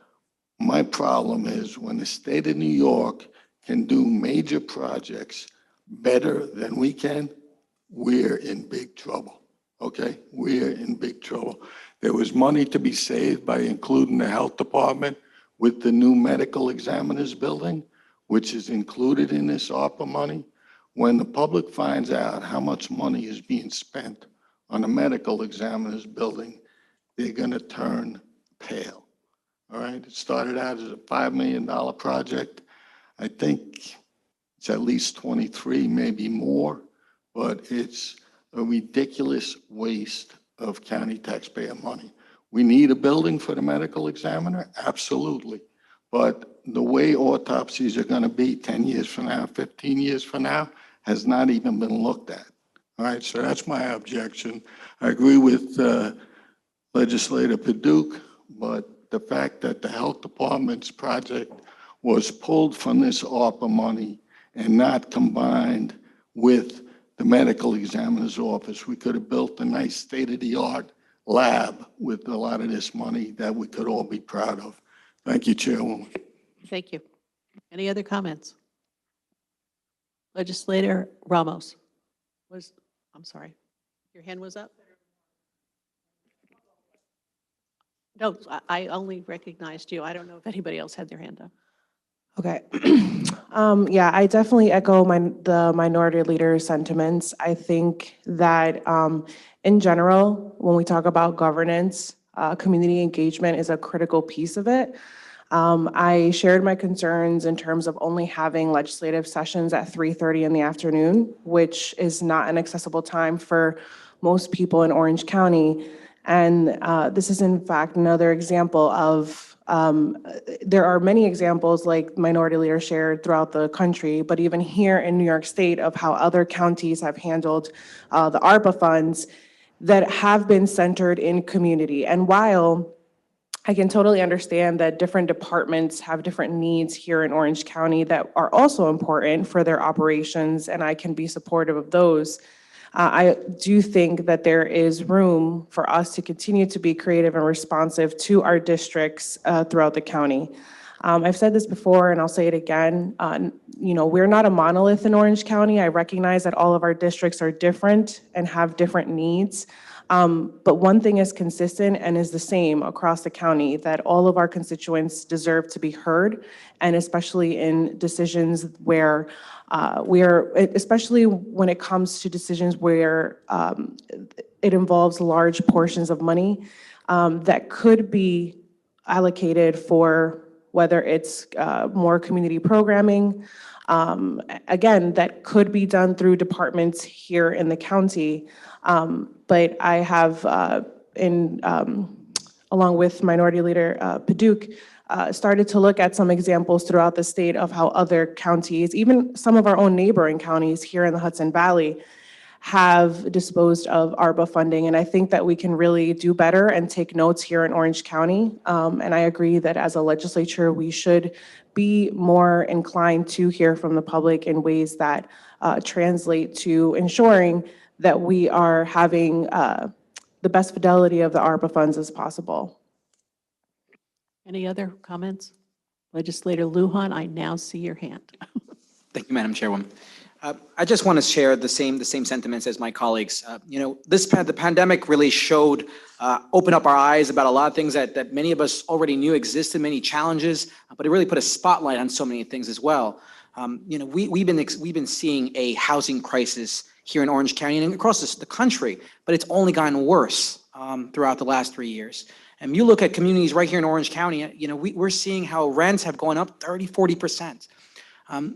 my problem is when the state of New York can do major projects better than we can, we're in big trouble, okay? We're in big trouble. There was money to be saved by including the health department with the new medical examiner's building, which is included in this ARPA money. When the public finds out how much money is being spent on a medical examiner's building, they're gonna turn pale, all right? It started out as a $5 million project. I think it's at least 23, maybe more, but it's a ridiculous waste of county taxpayer money. We need a building for the medical examiner, absolutely. But the way autopsies are gonna be 10 years from now, 15 years from now, has not even been looked at. All right, so that's my objection. I agree with Legislator Paduch, but the fact that the health department's project was pulled from this ARPA money and not combined with the medical examiner's office, we could have built a nice state-of-the-art lab with a lot of this money that we could all be proud of. Thank you, Chairwoman. Thank you. Any other comments? Legislator Ramos. I'm sorry. Your hand was up? No, I only recognized you. I don't know if anybody else had their hand up. Okay. Yeah, I definitely echo the minority leader's sentiments. I think that in general, when we talk about governance, community engagement is a critical piece of it. I shared my concerns in terms of only having legislative sessions at 3:30 in the afternoon, which is not an accessible time for most people in Orange County. And this is in fact another example of, there are many examples like Minority Leader shared throughout the country, but even here in New York State of how other counties have handled the ARPA funds that have been centered in community. And while I can totally understand that different departments have different needs here in Orange County that are also important for their operations, and I can be supportive of those. I do think that there is room for us to continue to be creative and responsive to our districts throughout the county. I've said this before and I'll say it again. We're not a monolith in Orange County. I recognize that all of our districts are different and have different needs. But one thing is consistent and is the same across the county, that all of our constituents deserve to be heard, and especially in decisions where especially when it comes to decisions where it involves large portions of money that could be allocated for whether it's more community programming, again, that could be done through departments here in the county. But I have, along with Minority Leader Paduch, started to look at some examples throughout the state of how other counties, even some of our own neighboring counties here in the Hudson Valley, have disposed of ARPA funding. And I think that we can really do better and take notes here in Orange County. And I agree that as a legislature, we should be more inclined to hear from the public in ways that translate to ensuring that we are having the best fidelity of the ARPA funds as possible. Any other comments? Legislator Lujan, I now see your hand. Thank you, Madam Chairwoman. I just want to share the same sentiments as my colleagues. The pandemic really opened up our eyes about a lot of things that many of us already knew existed, many challenges, but it really put a spotlight on so many things as well. We've been seeing a housing crisis here in Orange County and across the country, but it's only gotten worse throughout the last 3 years. And you look at communities right here in Orange County, we're seeing how rents have gone up 30–40%.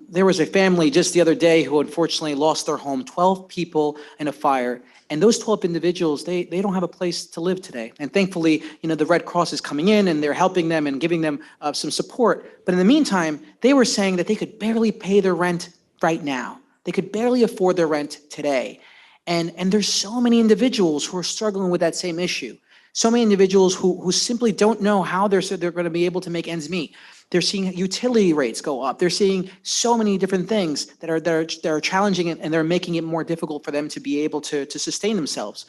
There was a family just the other day who unfortunately lost their home, 12 people in a fire. And those 12 individuals, they don't have a place to live today. And thankfully, the Red Cross is coming in and they're helping them and giving them some support. But in the meantime, they were saying that they could barely pay their rent right now. They could barely afford their rent today. And there's so many individuals who are struggling with that same issue. So many individuals who simply don't know how they're going to be able to make ends meet. They're seeing utility rates go up. They're seeing so many different things that are challenging and they're making it more difficult for them to be able to sustain themselves,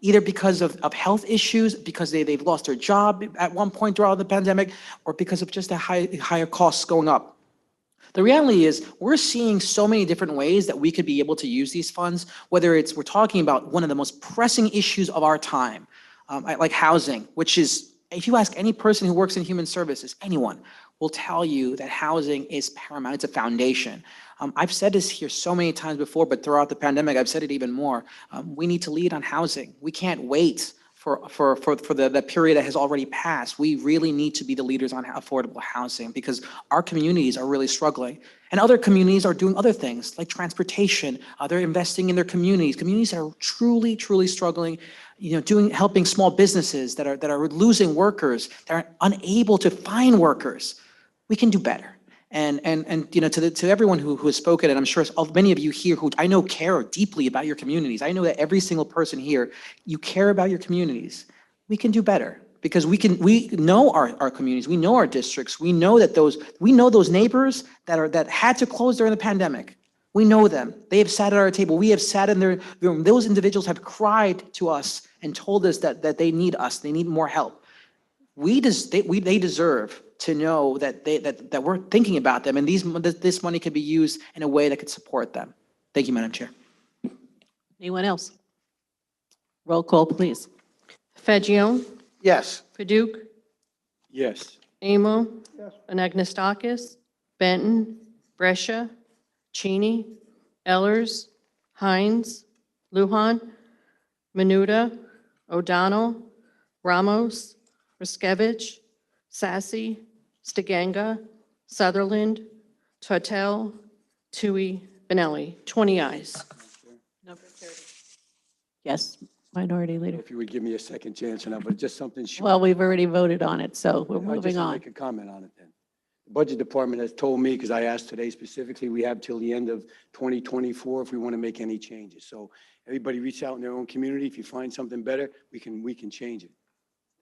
either because of health issues, because they've lost their job at one point throughout the pandemic, or because of just the higher costs going up. The reality is we're seeing so many different ways that we could be able to use these funds, whether we're talking about one of the most pressing issues of our time, like housing, which is, if you ask any person who works in human services, anyone will tell you that housing is paramount. It's a foundation. I've said this here so many times before, but throughout the pandemic, I've said it even more. We need to lead on housing. We can't wait for the period that has already passed. We really need to be the leaders on affordable housing because our communities are really struggling. And other communities are doing other things like transportation. They're investing in their communities. Communities that are truly, truly struggling, helping small businesses that are losing workers, that are unable to find workers. We can do better. And to everyone who has spoken, and I'm sure many of you here who I know care deeply about your communities. I know that every single person here, you care about your communities. We can do better because we know our communities, we know our districts, we know those neighbors that had to close during the pandemic. We know them. They have sat at our table. We have sat in their room. Those individuals have cried to us and told us that they need us. They need more help. They deserve to know that we're thinking about them, and this money could be used in a way that could support them. Thank you, Madam Chair. Anyone else? Roll call, please. Fagione? Yes. Paduch? Yes. Amo? Yes. Anagnestakis? Benton? Brescia? Cheney? Ellers? Hines? Lujan? Menuda? O'Donnell? Ramos? Ruskevich? Sassy? Stiganga? Sutherland? Tortel? Tui? Benelli? 20 ayes. Number 30. Yes, Minority Leader. If you would give me a second chance or not, but just something short. Well, we've already voted on it, so we're I moving just want on. to make a comment on it then. The Budget Department has told me, because I asked today specifically, we have till the end of 2024 if we want to make any changes. So everybody reach out in their own community. If you find something better, we can change it.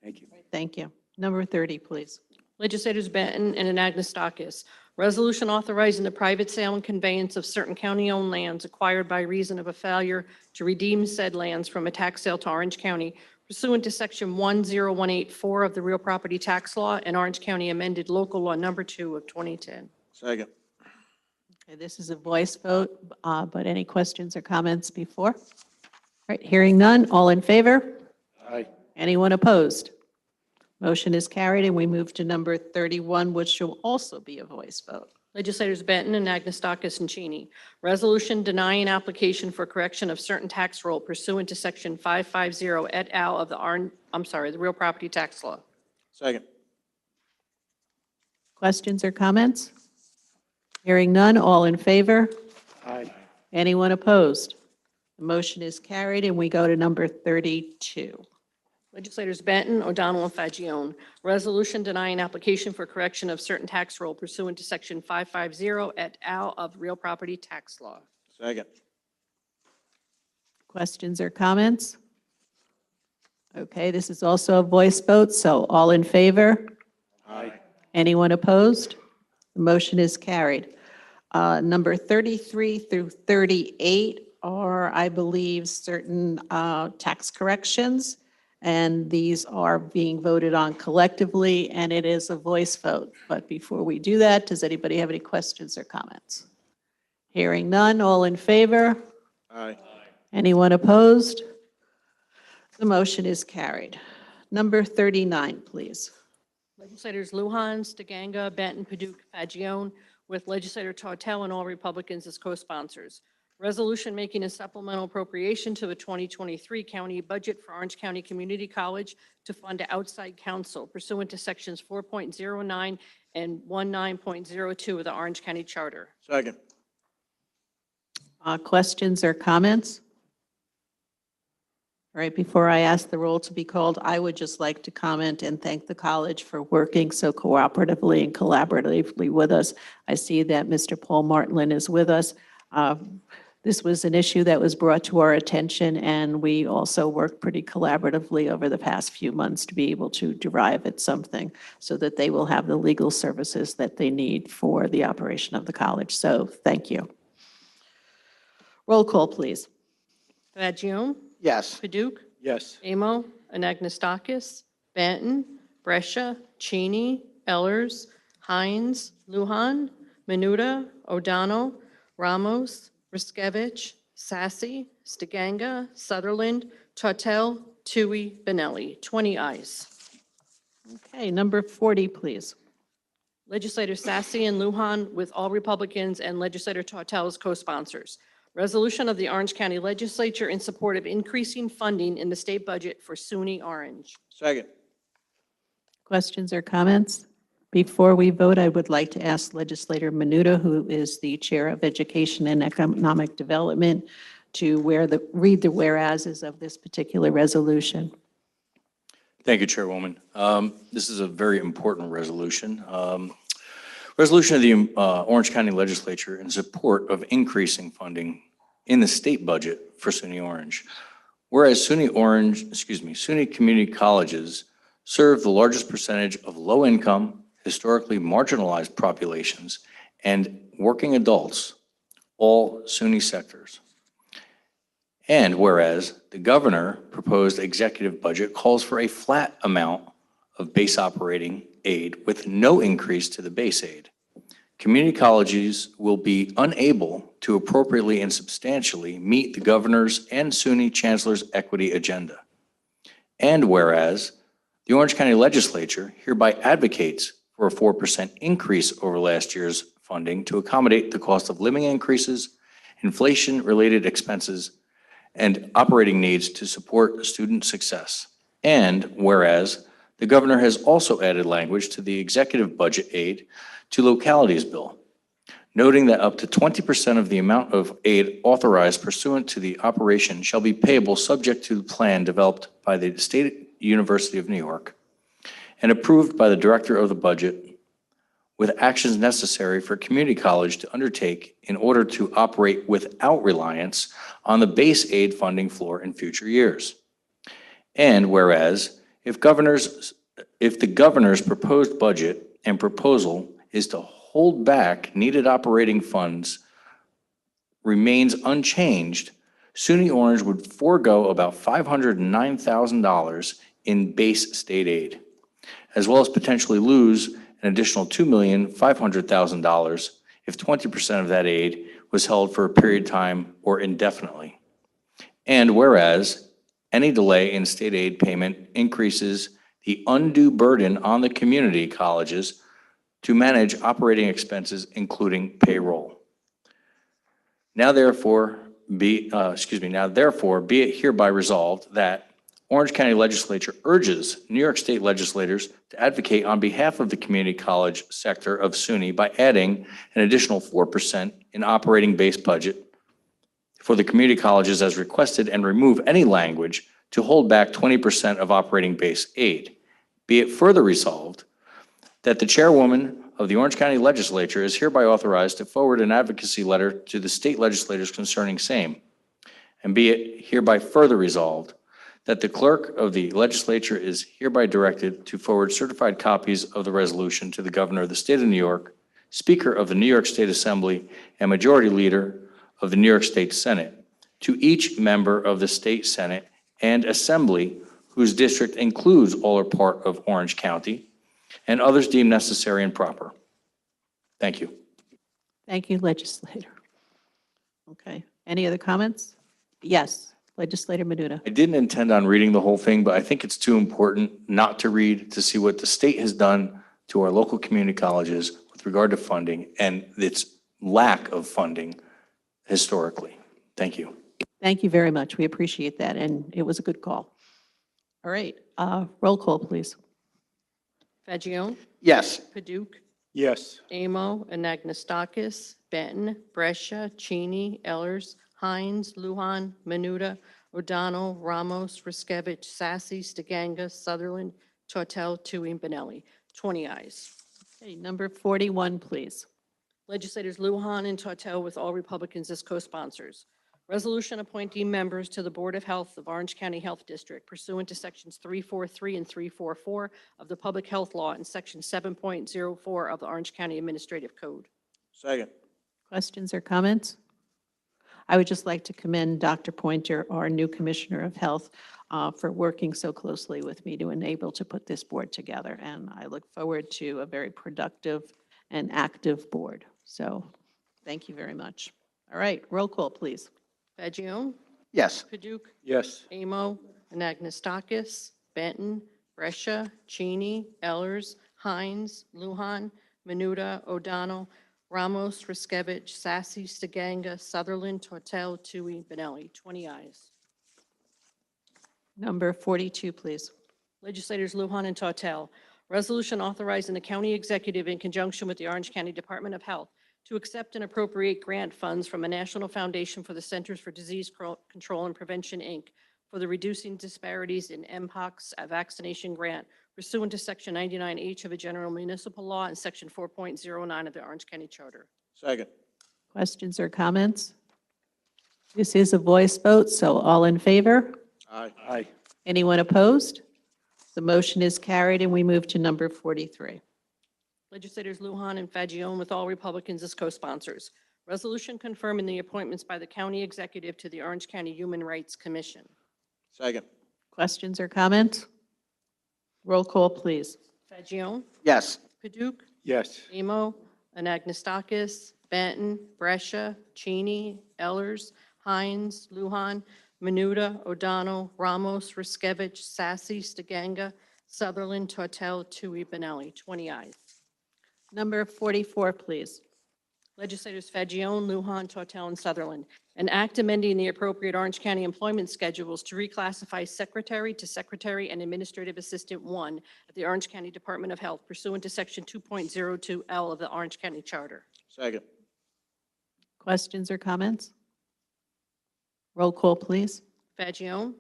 Thank you. Thank you. Number 30, please. Legislators Benton and Anagnestakis. Resolution authorizing the private sale and conveyance of certain county-owned lands acquired by reason of a failure to redeem said lands from a tax sale to Orange County pursuant to Section 10184 of the Real Property Tax Law and Orange County Amended Local Law Number 2 of 2010. Second. Okay, this is a voice vote, but any questions or comments before? All right, hearing none. All in favor? Aye. Anyone opposed? Motion is carried, and we move to number 31, which will also be a voice vote. Legislators Benton and Anagnestakis and Cheney. Resolution denying application for correction of certain tax roll pursuant to Section 550 et al. Of the Real Property Tax Law. Second. Questions or comments? Hearing none. All in favor? Aye. Anyone opposed? The motion is carried, and we go to number 32. Legislators Benton, O'Donnell, and Fagione. Resolution denying application for correction of certain tax roll pursuant to Section 550 et al. Of Real Property Tax Law. Second. Questions or comments? Okay, this is also a voice vote, so all in favor? Aye. Anyone opposed? The motion is carried. Number 33 through 38 are, I believe, certain tax corrections, and these are being voted on collectively, and it is a voice vote. But before we do that, does anybody have any questions or comments? Hearing none, all in favor? Aye. Anyone opposed? The motion is carried. Number 39, please. Legislators Lujan, Stiganga, Benton, Paduk, Fagione, with Legislator Tortel and all Republicans as co-sponsors. Resolution making a supplemental appropriation to the 2023 county budget for Orange County Community College to fund outside counsel pursuant to Sections 4.09 and 19.02 of the Orange County Charter. Second. Questions or comments? All right, before I ask the roll to be called, I would just like to comment and thank the college for working so cooperatively and collaboratively with us. I see that Mr. Paul Martlin is with us. This was an issue that was brought to our attention, and we also worked pretty collaboratively over the past few months to be able to derive at something so that they will have the legal services that they need for the operation of the college. So thank you. Roll call, please. Fagione? Yes. Paduk? Yes. Amo, Anagnestakis, Benton, Brescia, Cheney, Ellers, Hines, Lujan, Menuda, O'Donnell, Ramos, Riskevich, Sassy, Stiganga, Sutherland, Tortel, Tui, Benelli. 20 ayes. Okay, number 40, please. Legislator Sassy and Lujan with all Republicans and Legislator Tortel as co-sponsors. Resolution of the Orange County Legislature in support of increasing funding in the state budget for SUNY Orange. Second. Questions or comments? Before we vote, I would like to ask Legislator Menuda, who is the Chair of Education and Economic Development, to read the whereases of this particular resolution. Thank you, Chairwoman. This is a very important resolution. Resolution of the Orange County Legislature in support of increasing funding in the state budget for SUNY Orange. Whereas SUNY community colleges serve the largest percentage of low-income, historically marginalized populations and working adults, all SUNY sectors. And whereas the governor proposed executive budget calls for a flat amount of base operating aid with no increase to the base aid, community colleges will be unable to appropriately and substantially meet the governor's and SUNY chancellor's equity agenda. And whereas the Orange County Legislature hereby advocates for a 4% increase over last year's funding to accommodate the cost of living increases, inflation-related expenses, and operating needs to support student success. And whereas the governor has also added language to the executive budget aid to localities bill noting that up to 20% of the amount of aid authorized pursuant to the operation shall be payable subject to the plan developed by the State University of New York and approved by the Director of the Budget, with actions necessary for community college to undertake in order to operate without reliance on the base aid funding floor in future years. And whereas, if the governor's proposed budget and proposal is to hold back needed operating funds remains unchanged, SUNY Orange would forego about $509,000 in base state aid, as well as potentially lose an additional $2,500,000 if 20% of that aid was held for a period of time or indefinitely. And whereas any delay in state aid payment increases the undue burden on the community colleges to manage operating expenses, including payroll. Now therefore be it hereby resolved that Orange County Legislature urges New York State legislators to advocate on behalf of the community college sector of SUNY by adding an additional 4% in operating base budget for the community colleges as requested and remove any language to hold back 20% of operating base aid. Be it further resolved that the chairwoman of the Orange County Legislature is hereby authorized to forward an advocacy letter to the state legislators concerning same. And be it hereby further resolved that the clerk of the legislature is hereby directed to forward certified copies of the resolution to the governor of the state of New York, Speaker of the New York State Assembly, and Majority Leader of the New York State Senate, to each member of the State Senate and Assembly whose district includes all or part of Orange County, and others deemed necessary and proper. Thank you. Thank you, legislator. Okay, any other comments? Yes, Legislator Menuda. I didn't intend on reading the whole thing, but I think it's too important not to read to see what the state has done to our local community colleges with regard to funding and its lack of funding historically. Thank you. Thank you very much. We appreciate that, and it was a good call. All right, roll call, please. Fagion? Yes. Paduk? Yes. Amo, Anagnestakis, Benton, Brescia, Cheney, Ellers, Hines, Lujan, Menuda, O'Donnell, Ramos, Riskevich, Sassy, Stiganga, Sutherland, Tortel, Tui, and Benelli. 20 ayes. Okay, number 41, please. Legislators Lujan and Tortel with all Republicans as co-sponsors. Resolution appointing members to the Board of Health of Orange County Health District pursuant to Sections 343 and 344 of the Public Health Law and Section 7.04 of the Orange County Administrative Code. Second. Questions or comments? I would just like to commend Dr. Pointer, our new Commissioner of Health, for working so closely with me to enable to put this board together. And I look forward to a very productive and active board. So thank you very much. All right, roll call, please. Fagion? Yes. Paduk? Yes. Amo, Anagnestakis, Benton, Brescia, Cheney, Ellers, Hines, Lujan, Menuda, O'Donnell, Ramos, Riskevich, Sassy, Stiganga, Sutherland, Tortel, Tui, Benelli. 20 ayes. Number 42, please. Legislators Lujan and Tortel. Resolution authorizing the county executive in conjunction with the Orange County Department of Health to accept and appropriate grant funds from a National Foundation for the Centers for Disease Control and Prevention, Inc. for the Reducing Disparities in Mpox Vaccination Grant pursuant to Section 99H of the General Municipal Law and Section 4.09 of the Orange County Charter. Second. Questions or comments? This is a voice vote, so all in favor? Aye. Aye. Anyone opposed? The motion is carried, and we move to number 43. Legislators Lujan and Fagion with all Republicans as co-sponsors. Resolution confirming the appointments by the county executive to the Orange County Human Rights Commission. Second. Questions or comments? Roll call, please. Fagion? Yes. Paduk? Yes. Amo, Anagnestakis, Benton, Brescia, Cheney, Ellers, Hines, Lujan, Menuda, O'Donnell, Ramos, Riskevich, Sassy, Stiganga, Sutherland, Tortel, Tui, Benelli. 20 ayes. Number 44, please. Legislators Fagion, Lujan, Tortel, and Sutherland. An act amending the appropriate Orange County employment schedules to reclassify secretary to secretary and administrative assistant 1 at the Orange County Department of Health pursuant to Section 2.02L of the Orange County Charter. Second. Questions or comments? Roll call, please. Fagion?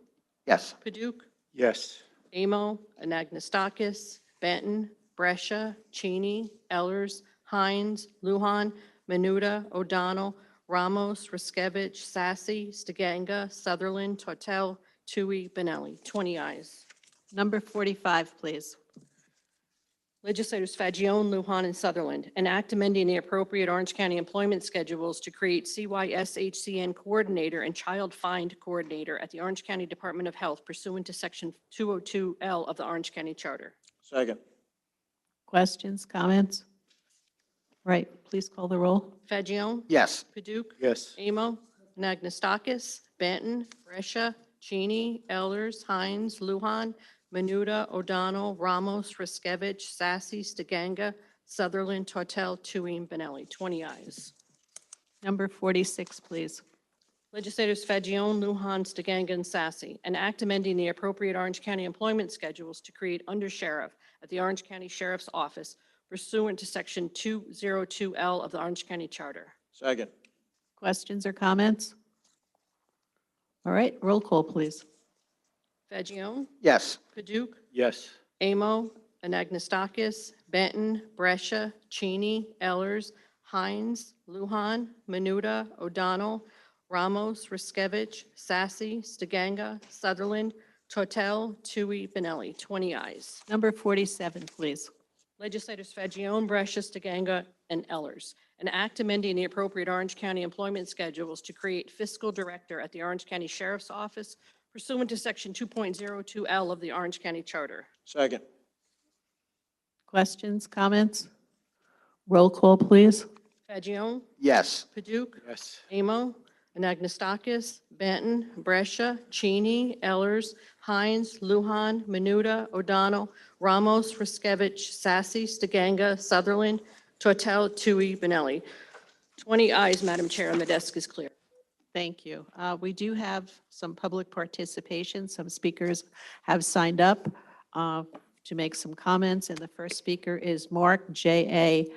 Yes. Paduk? Yes. Amo, Anagnestakis, Benton, Brescia, Cheney, Ellers, Hines, Luhan, Menuda, O'Donnell, Ramos, Riskevich, Sassy, Stiganga, Sutherland, Tortel, Tui, Benelli. 20 ayes. Number 45, please. Legislators Fagion, Lujan, and Sutherland, an act amending the appropriate Orange County employment schedules to create CYSHCN coordinator and child find coordinator at the Orange County Department of Health pursuant to Section 202L of the Orange County Charter. Second. Questions, comments? Right, please call the roll. Fagion? Yes. Paduk? Yes. Amo, Anagnestakis, Benton, Brescia, Cheney, Ellers, Hines, Lujan, Menuda, O'Donnell, Ramos, Riskevich, Sassy, Stiganga, Sutherland, Tortel, Tui, Benelli. 20 ayes. Number 46, please. Legislators Fagion, Lujan, Stiganga, and Sassy, an act amending the appropriate Orange County employment schedules to create undersheriff at the Orange County Sheriff's Office pursuant to Section 202L of the Orange County Charter. Second. Questions or comments? All right, roll call, please. Fagion? Yes. Paduk? Yes. Amo, Anagnestakis, Benton, Brescia, Cheney, Ellers, Hines, Lujan, Menuda, O'Donnell, Ramos, Riskevich, Sassy, Stiganga, Sutherland, Tortel, Tui, Benelli. 20 ayes. Number 47, please. Legislators Fagion, Brescia, Stiganga, and Ellers, an act amending the appropriate Orange County employment schedules to create fiscal director at the Orange County Sheriff's Office pursuant to Section 2.02L of the Orange County Charter. Second. Questions, comments? Roll call, please. Fagion? Yes. Paduk? Yes. Amo, Anagnestakis, Benton, Brescia, Cheney, Ellers, Hines, Lujan, Menuda, O'Donnell, Ramos, Riskevich, Sassy, Stiganga, Sutherland, Tortel, Tui, Benelli. 20 ayes, Madam Chair, and the desk is clear. Thank you. We do have some public participation. Some speakers have signed up to make some comments, and the first speaker is Mark, J.A.,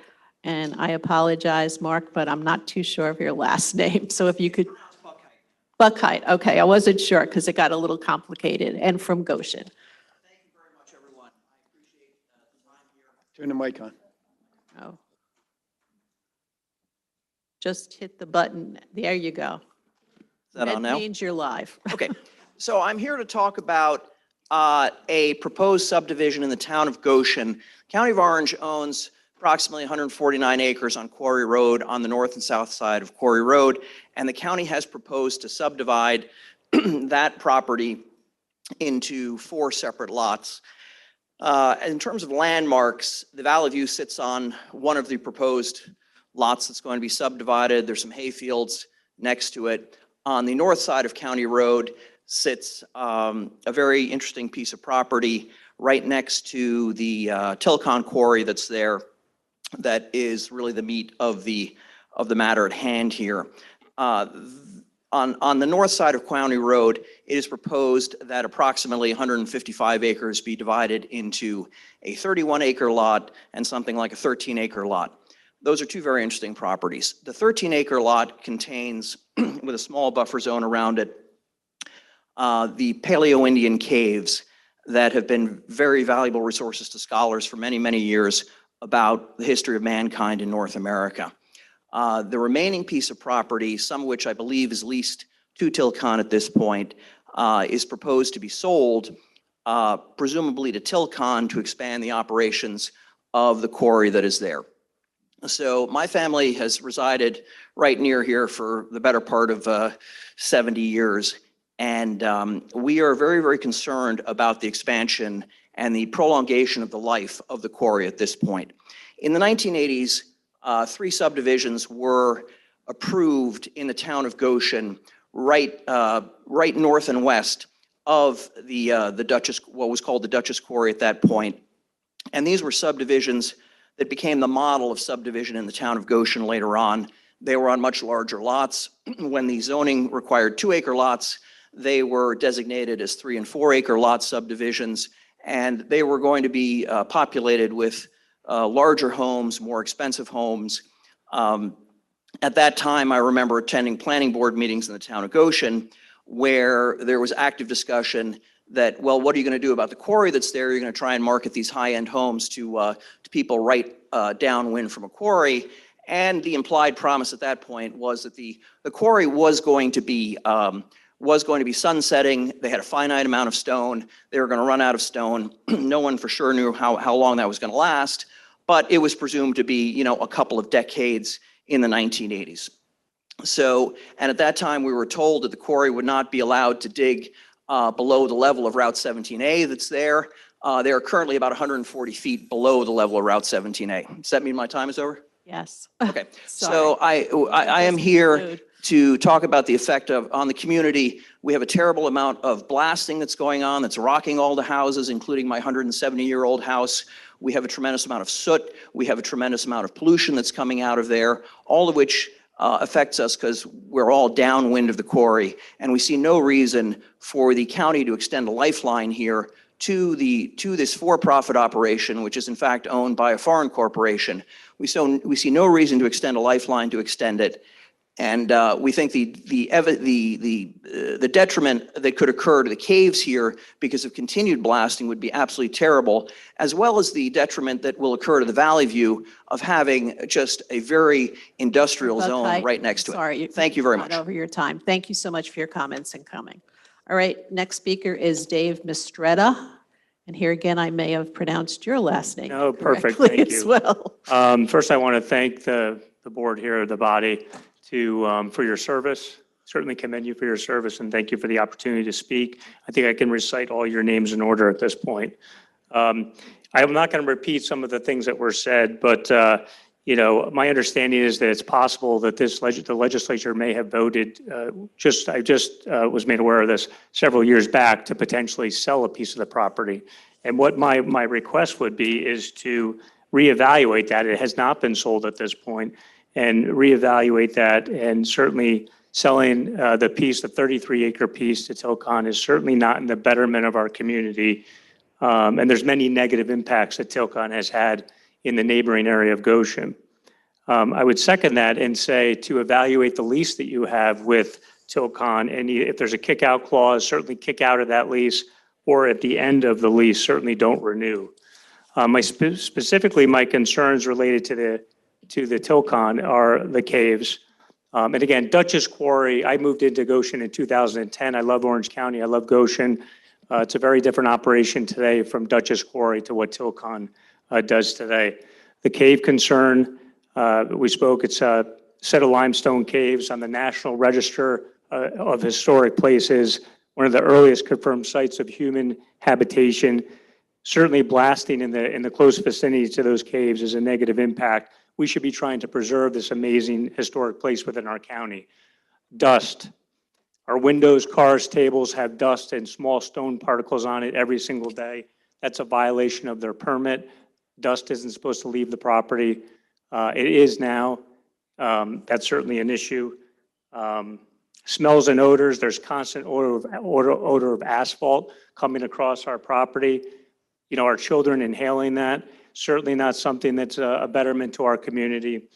and I apologize, Mark, but I'm not too sure of your last name, so if you could. Buckheit, okay, I wasn't sure because it got a little complicated, and from Goshen. Thank you very much, everyone. I appreciate the time here. Turn the mic on. Oh. Just hit the button. There you go. Is that on now? That means you're live. Okay, so I'm here to talk about a proposed subdivision in the town of Goshen. County of Orange owns approximately 149 acres on Quarry Road on the north and south side of Quarry Road, and the county has proposed to subdivide that property into 4 separate lots. In terms of landmarks, the Valley View sits on one of the proposed lots that's going to be subdivided. There's some hay fields next to it. On the north side of County Road sits a very interesting piece of property right next to the Tilcon quarry that's there. That is really the meat of the matter at hand here. On the north side of County Road, it is proposed that approximately 155 acres be divided into a 31-acre lot and something like a 13-acre lot. Those are 2 very interesting properties. The 13-acre lot contains, with a small buffer zone around it, the Paleo-Indian caves that have been very valuable resources to scholars for many, many years about the history of mankind in North America. The remaining piece of property, some of which I believe is leased to Tilcon at this point, is proposed to be sold, presumably to Tilcon to expand the operations of the quarry that is there. So my family has resided right near here for the better part of 70 years, and we are very, very concerned about the expansion and the prolongation of the life of the quarry at this point. In the 1980s, 3 subdivisions were approved in the town of Goshen, right north and west of the Dutchess, what was called the Dutchess Quarry at that point. And these were subdivisions that became the model of subdivision in the town of Goshen later on. They were on much larger lots. When the zoning required 2-acre lots, they were designated as 3- and 4-acre lot subdivisions. And they were going to be populated with larger homes, more expensive homes. At that time, I remember attending planning board meetings in the town of Goshen where there was active discussion that, well, what are you going to do about the quarry that's there? You're going to try and market these high-end homes to people right downwind from a quarry. And the implied promise at that point was that the quarry was going to be sunsetting. They had a finite amount of stone. They were going to run out of stone. No one for sure knew how long that was going to last, but it was presumed to be, a couple of decades in the 1980s. So, and at that time, we were told that the quarry would not be allowed to dig below the level of Route 17A that's there. They are currently about 140 feet below the level of Route 17A. Does that mean my time is over? Yes. Okay. So I am here to talk about the effect on the community. We have a terrible amount of blasting that's going on that's rocking all the houses, including my 170-year-old house. We have a tremendous amount of soot. We have a tremendous amount of pollution that's coming out of there, all of which affects us because we're all downwind of the quarry. And we see no reason for the county to extend a lifeline here to this for-profit operation, which is in fact owned by a foreign corporation. We see no reason to extend a lifeline to extend it. And we think the detriment that could occur to the caves here because of continued blasting would be absolutely terrible, as well as the detriment that will occur to the Valley View of having just a very industrial zone right next to it. Sorry. Thank you very much. Over your time. Thank you so much for your comments and coming. All right, next speaker is Dave Mistretta. And here again, I may have pronounced your last name perfect. correctly Thank as you. well. First, I want to thank the board here, the body, for your service. Certainly commend you for your service and thank you for the opportunity to speak. I think I can recite all your names in order at this point. I'm not going to repeat some of the things that were said, but my understanding is that it's possible that the legislature may have voted. I just was made aware of this several years back to potentially sell a piece of the property. And what my request would be is to reevaluate that. It has not been sold at this point, and reevaluate that. And certainly selling the 33-acre piece to Tilcon is certainly not in the betterment of our community. And there's many negative impacts that Tilcon has had in the neighboring area of Goshen. I would second that and say to evaluate the lease that you have with Tilcon, and if there's a kick-out clause, certainly kick out of that lease, or at the end of the lease, certainly don't renew. Specifically, my concerns related to the Tilcon are the caves. And again, Dutchess Quarry, I moved into Goshen in 2010. I love Orange County. I love Goshen. It's a very different operation today from Dutchess Quarry to what Tilcon does today. The cave concern, we spoke, it's a set of limestone caves on the National Register of Historic Places, one of the earliest confirmed sites of human habitation. Certainly blasting in the close vicinity to those caves is a negative impact. We should be trying to preserve this amazing historic place within our county. Dust. Our windows, cars, tables have dust and small stone particles on it every single day. That's a violation of their permit. Dust isn't supposed to leave the property. It is now. That's certainly an issue. Smells and odors. There's constant odor of asphalt coming across our property. Our children inhaling that. Certainly not something that's a betterment to our community.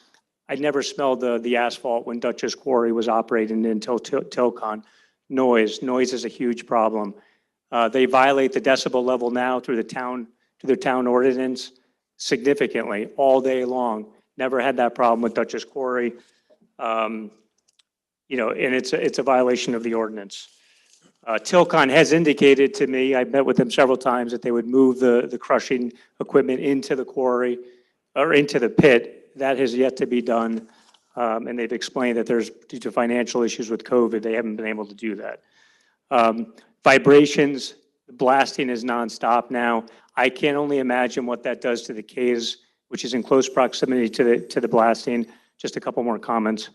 I never smelled the asphalt when Dutchess Quarry was operating until Tilcon. Noise is a huge problem. They violate the decibel level now through their town ordinance significantly all day long. Never had that problem with Dutchess Quarry. And it's a violation of the ordinance. Tilcon has indicated to me, I've met with them several times, that they would move the crushing equipment into the quarry or into the pit. That has yet to be done. And they've explained that due to financial issues with COVID, they haven't been able to do that. Vibrations, blasting is nonstop now. I can only imagine what that does to the caves, which is in close proximity to the blasting. Just a couple more comments.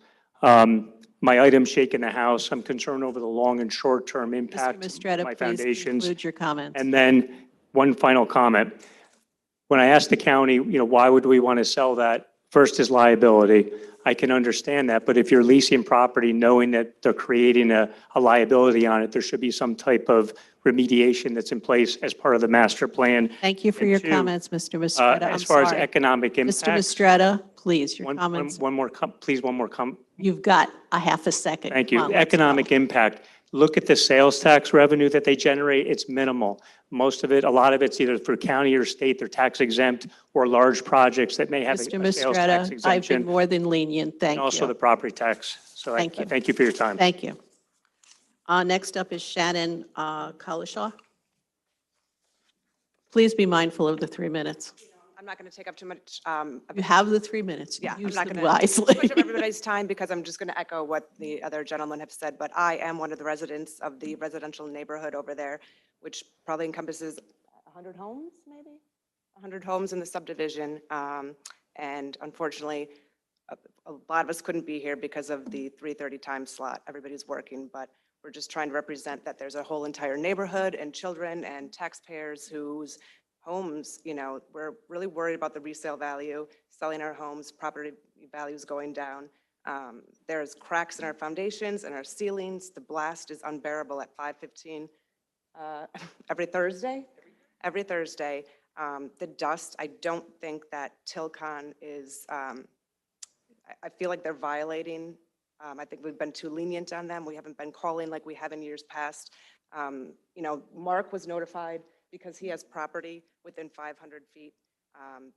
My items shake in the house. I'm concerned over the long and short-term impact Mr. Mistretta, of my please foundations. conclude your comments. And then one final comment. When I asked the county, why would we want to sell that? First is liability. I can understand that, but if you're leasing property knowing that they're creating a liability on it, there should be some type of remediation that's in place as part of the master plan. Thank you for your comments, Mr. Mistretta. As far as economic impact. Mr. Mistretta, Please, your One comments. more, please, one more You've got a half a second. Thank Come you. on, let's go. Economic impact. Look at the sales tax revenue that they generate. It's minimal. Most of it, a lot of it's either for county or state, they're tax exempt, or large projects that may have a Mr. sales tax Mistretta, I've been exemption, more than lenient. Thank and also the you. property tax. So I Thank you. thank you for your time. Thank you. Next up is Shannon Kalishaw. Please be mindful of the 3 minutes. I'm not going to take up too much. You have the 3 minutes. Yeah, I'm Use not them going to wisely. take much of everybody's time because I'm just going to echo what the other gentlemen have said. But I am one of the residents of the residential neighborhood over there, which probably encompasses 100 homes, maybe 100 homes in the subdivision. And unfortunately, a lot of us couldn't be here because of the 3:30 time slot. Everybody's working, but we're just trying to represent that there's a whole entire neighborhood and children and taxpayers whose homes, we're really worried about the resale value, selling our homes, property values going down. There's cracks in our foundations and our ceilings. The blast is unbearable at 5:15 every Thursday. Every Thursday. The dust, I don't think that Tilcon is, I feel like they're violating. I think we've been too lenient on them. We haven't been calling like we have in years past. Mark was notified because he has property within 500 feet,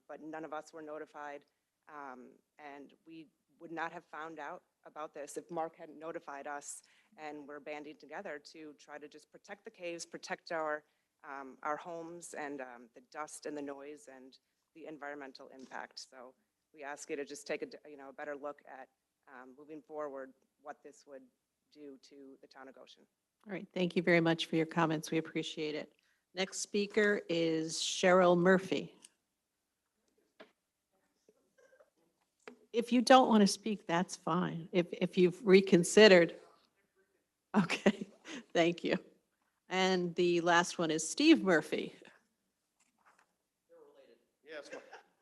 but none of us were notified. And we would not have found out about this if Mark hadn't notified us, and we're banding together to try to just protect the caves, protect our homes and the dust and the noise and the environmental impact. So we ask you to just take a better look at moving forward what this would do to the town of Goshen. All right, thank you very much for your comments. We appreciate it. Next speaker is Cheryl Murphy. If you don't want to speak, that's fine. If you've reconsidered. Okay, thank you. And the last one is Steve Murphy. Yes,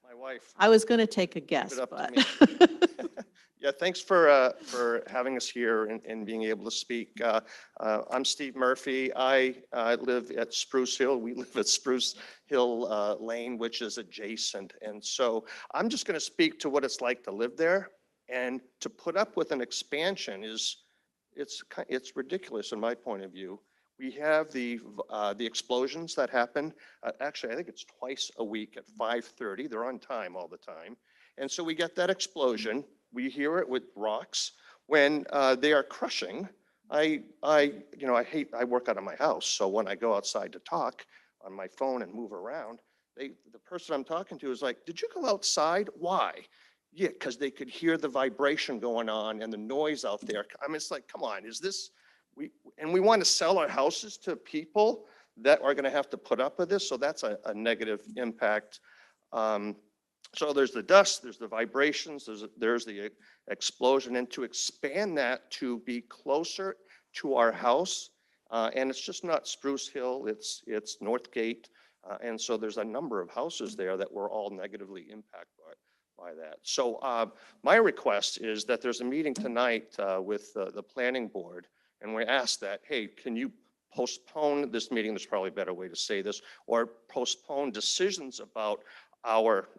my wife. I was going to take a guess, It up but. to me. Yeah, thanks for having us here and being able to speak. I'm Steve Murphy. I live at Spruce Hill. We live at Spruce Hill Lane, which is adjacent. And so I'm just going to speak to what it's like to live there. And to put up with an expansion it's ridiculous in my point of view. We have the explosions that happen. Actually, I think it's twice a week at 5:30. They're on time all the time. And so we get that explosion. We hear it with rocks when they are crushing. I work out of my house. So when I go outside to talk on my phone and move around, the person I'm talking to is like, "Did you go outside? Why?" Yeah, because they could hear the vibration going on and the noise out there. I mean, it's like, come on, is this, we want to sell our houses to people that are going to have to put up with this. So that's a negative impact. So there's the dust, there's the vibrations, there's the explosion, and to expand that to be closer to our house, and it's just not Spruce Hill, it's Northgate, and so there's a number of houses there that were all negatively impacted by that. So my request is that there's a meeting tonight with the planning board, and we ask that, hey, can you postpone this meeting? There's probably a better way to say this, or postpone decisions about our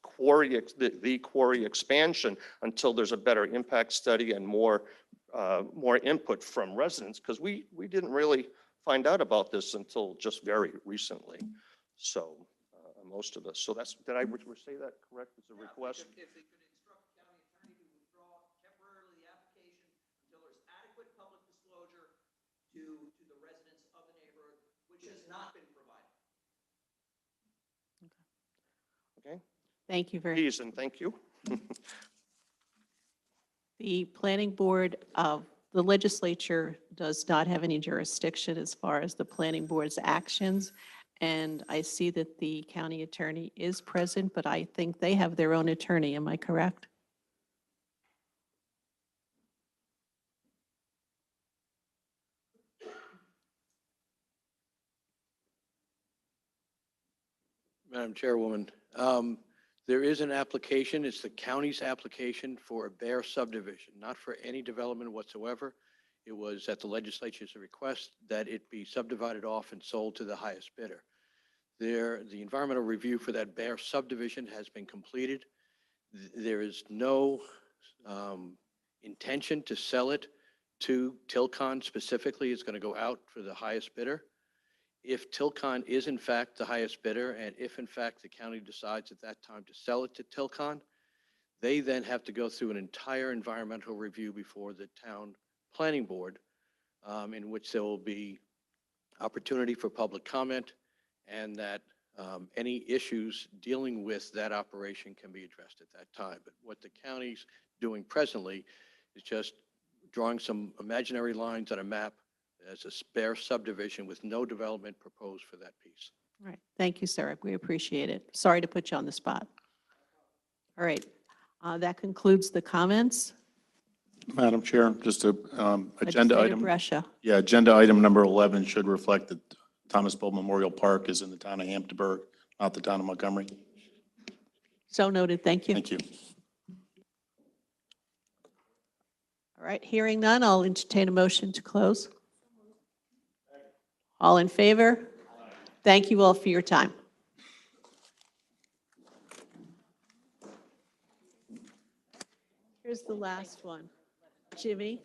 quarry, the quarry expansion until there's a better impact study and more input from residents, because we didn't really find out about this until just very recently. So most of us. So that's, did I say that correct? It's a request. If they could instruct the county attorney to withdraw temporarily the application until there's adequate public disclosure to the residents of the neighborhood, which has not been provided. Okay. Thank you very much. Please and thank you. The planning board of the legislature does not have any jurisdiction as far as the planning board's actions. And I see that the county attorney is present, but I think they have their own attorney. Am I correct? Madam Chairwoman, there is an application. It's the county's application for a bare subdivision, not for any development whatsoever. It was at the legislature's request that it be subdivided off and sold to the highest bidder. The environmental review for that bare subdivision has been completed. There is no intention to sell it to Tilcon specifically. It's going to go out for the highest bidder. If Tilcon is in fact the highest bidder, and if in fact the county decides at that time to sell it to Tilcon, they then have to go through an entire environmental review before the town planning board, in which there will be opportunity for public comment, and that any issues dealing with that operation can be addressed at that time. But what the county's doing presently is just drawing some imaginary lines on a map as a spare subdivision with no development proposed for that piece. All right. Thank you, sir. We appreciate it. Sorry to put you on the spot. All right. That concludes the comments. Madam Chair, just a agenda Legislator item. Brescia. Yeah, agenda item number 11 should reflect that Thomas Bull Memorial Park is in the town of Hamptonburg, not the town of Montgomery. So noted. Thank you. Thank you. All right. Hearing none, I'll entertain a motion to close. All in favor? Thank you all for your time. Here's the last one. Jimmy?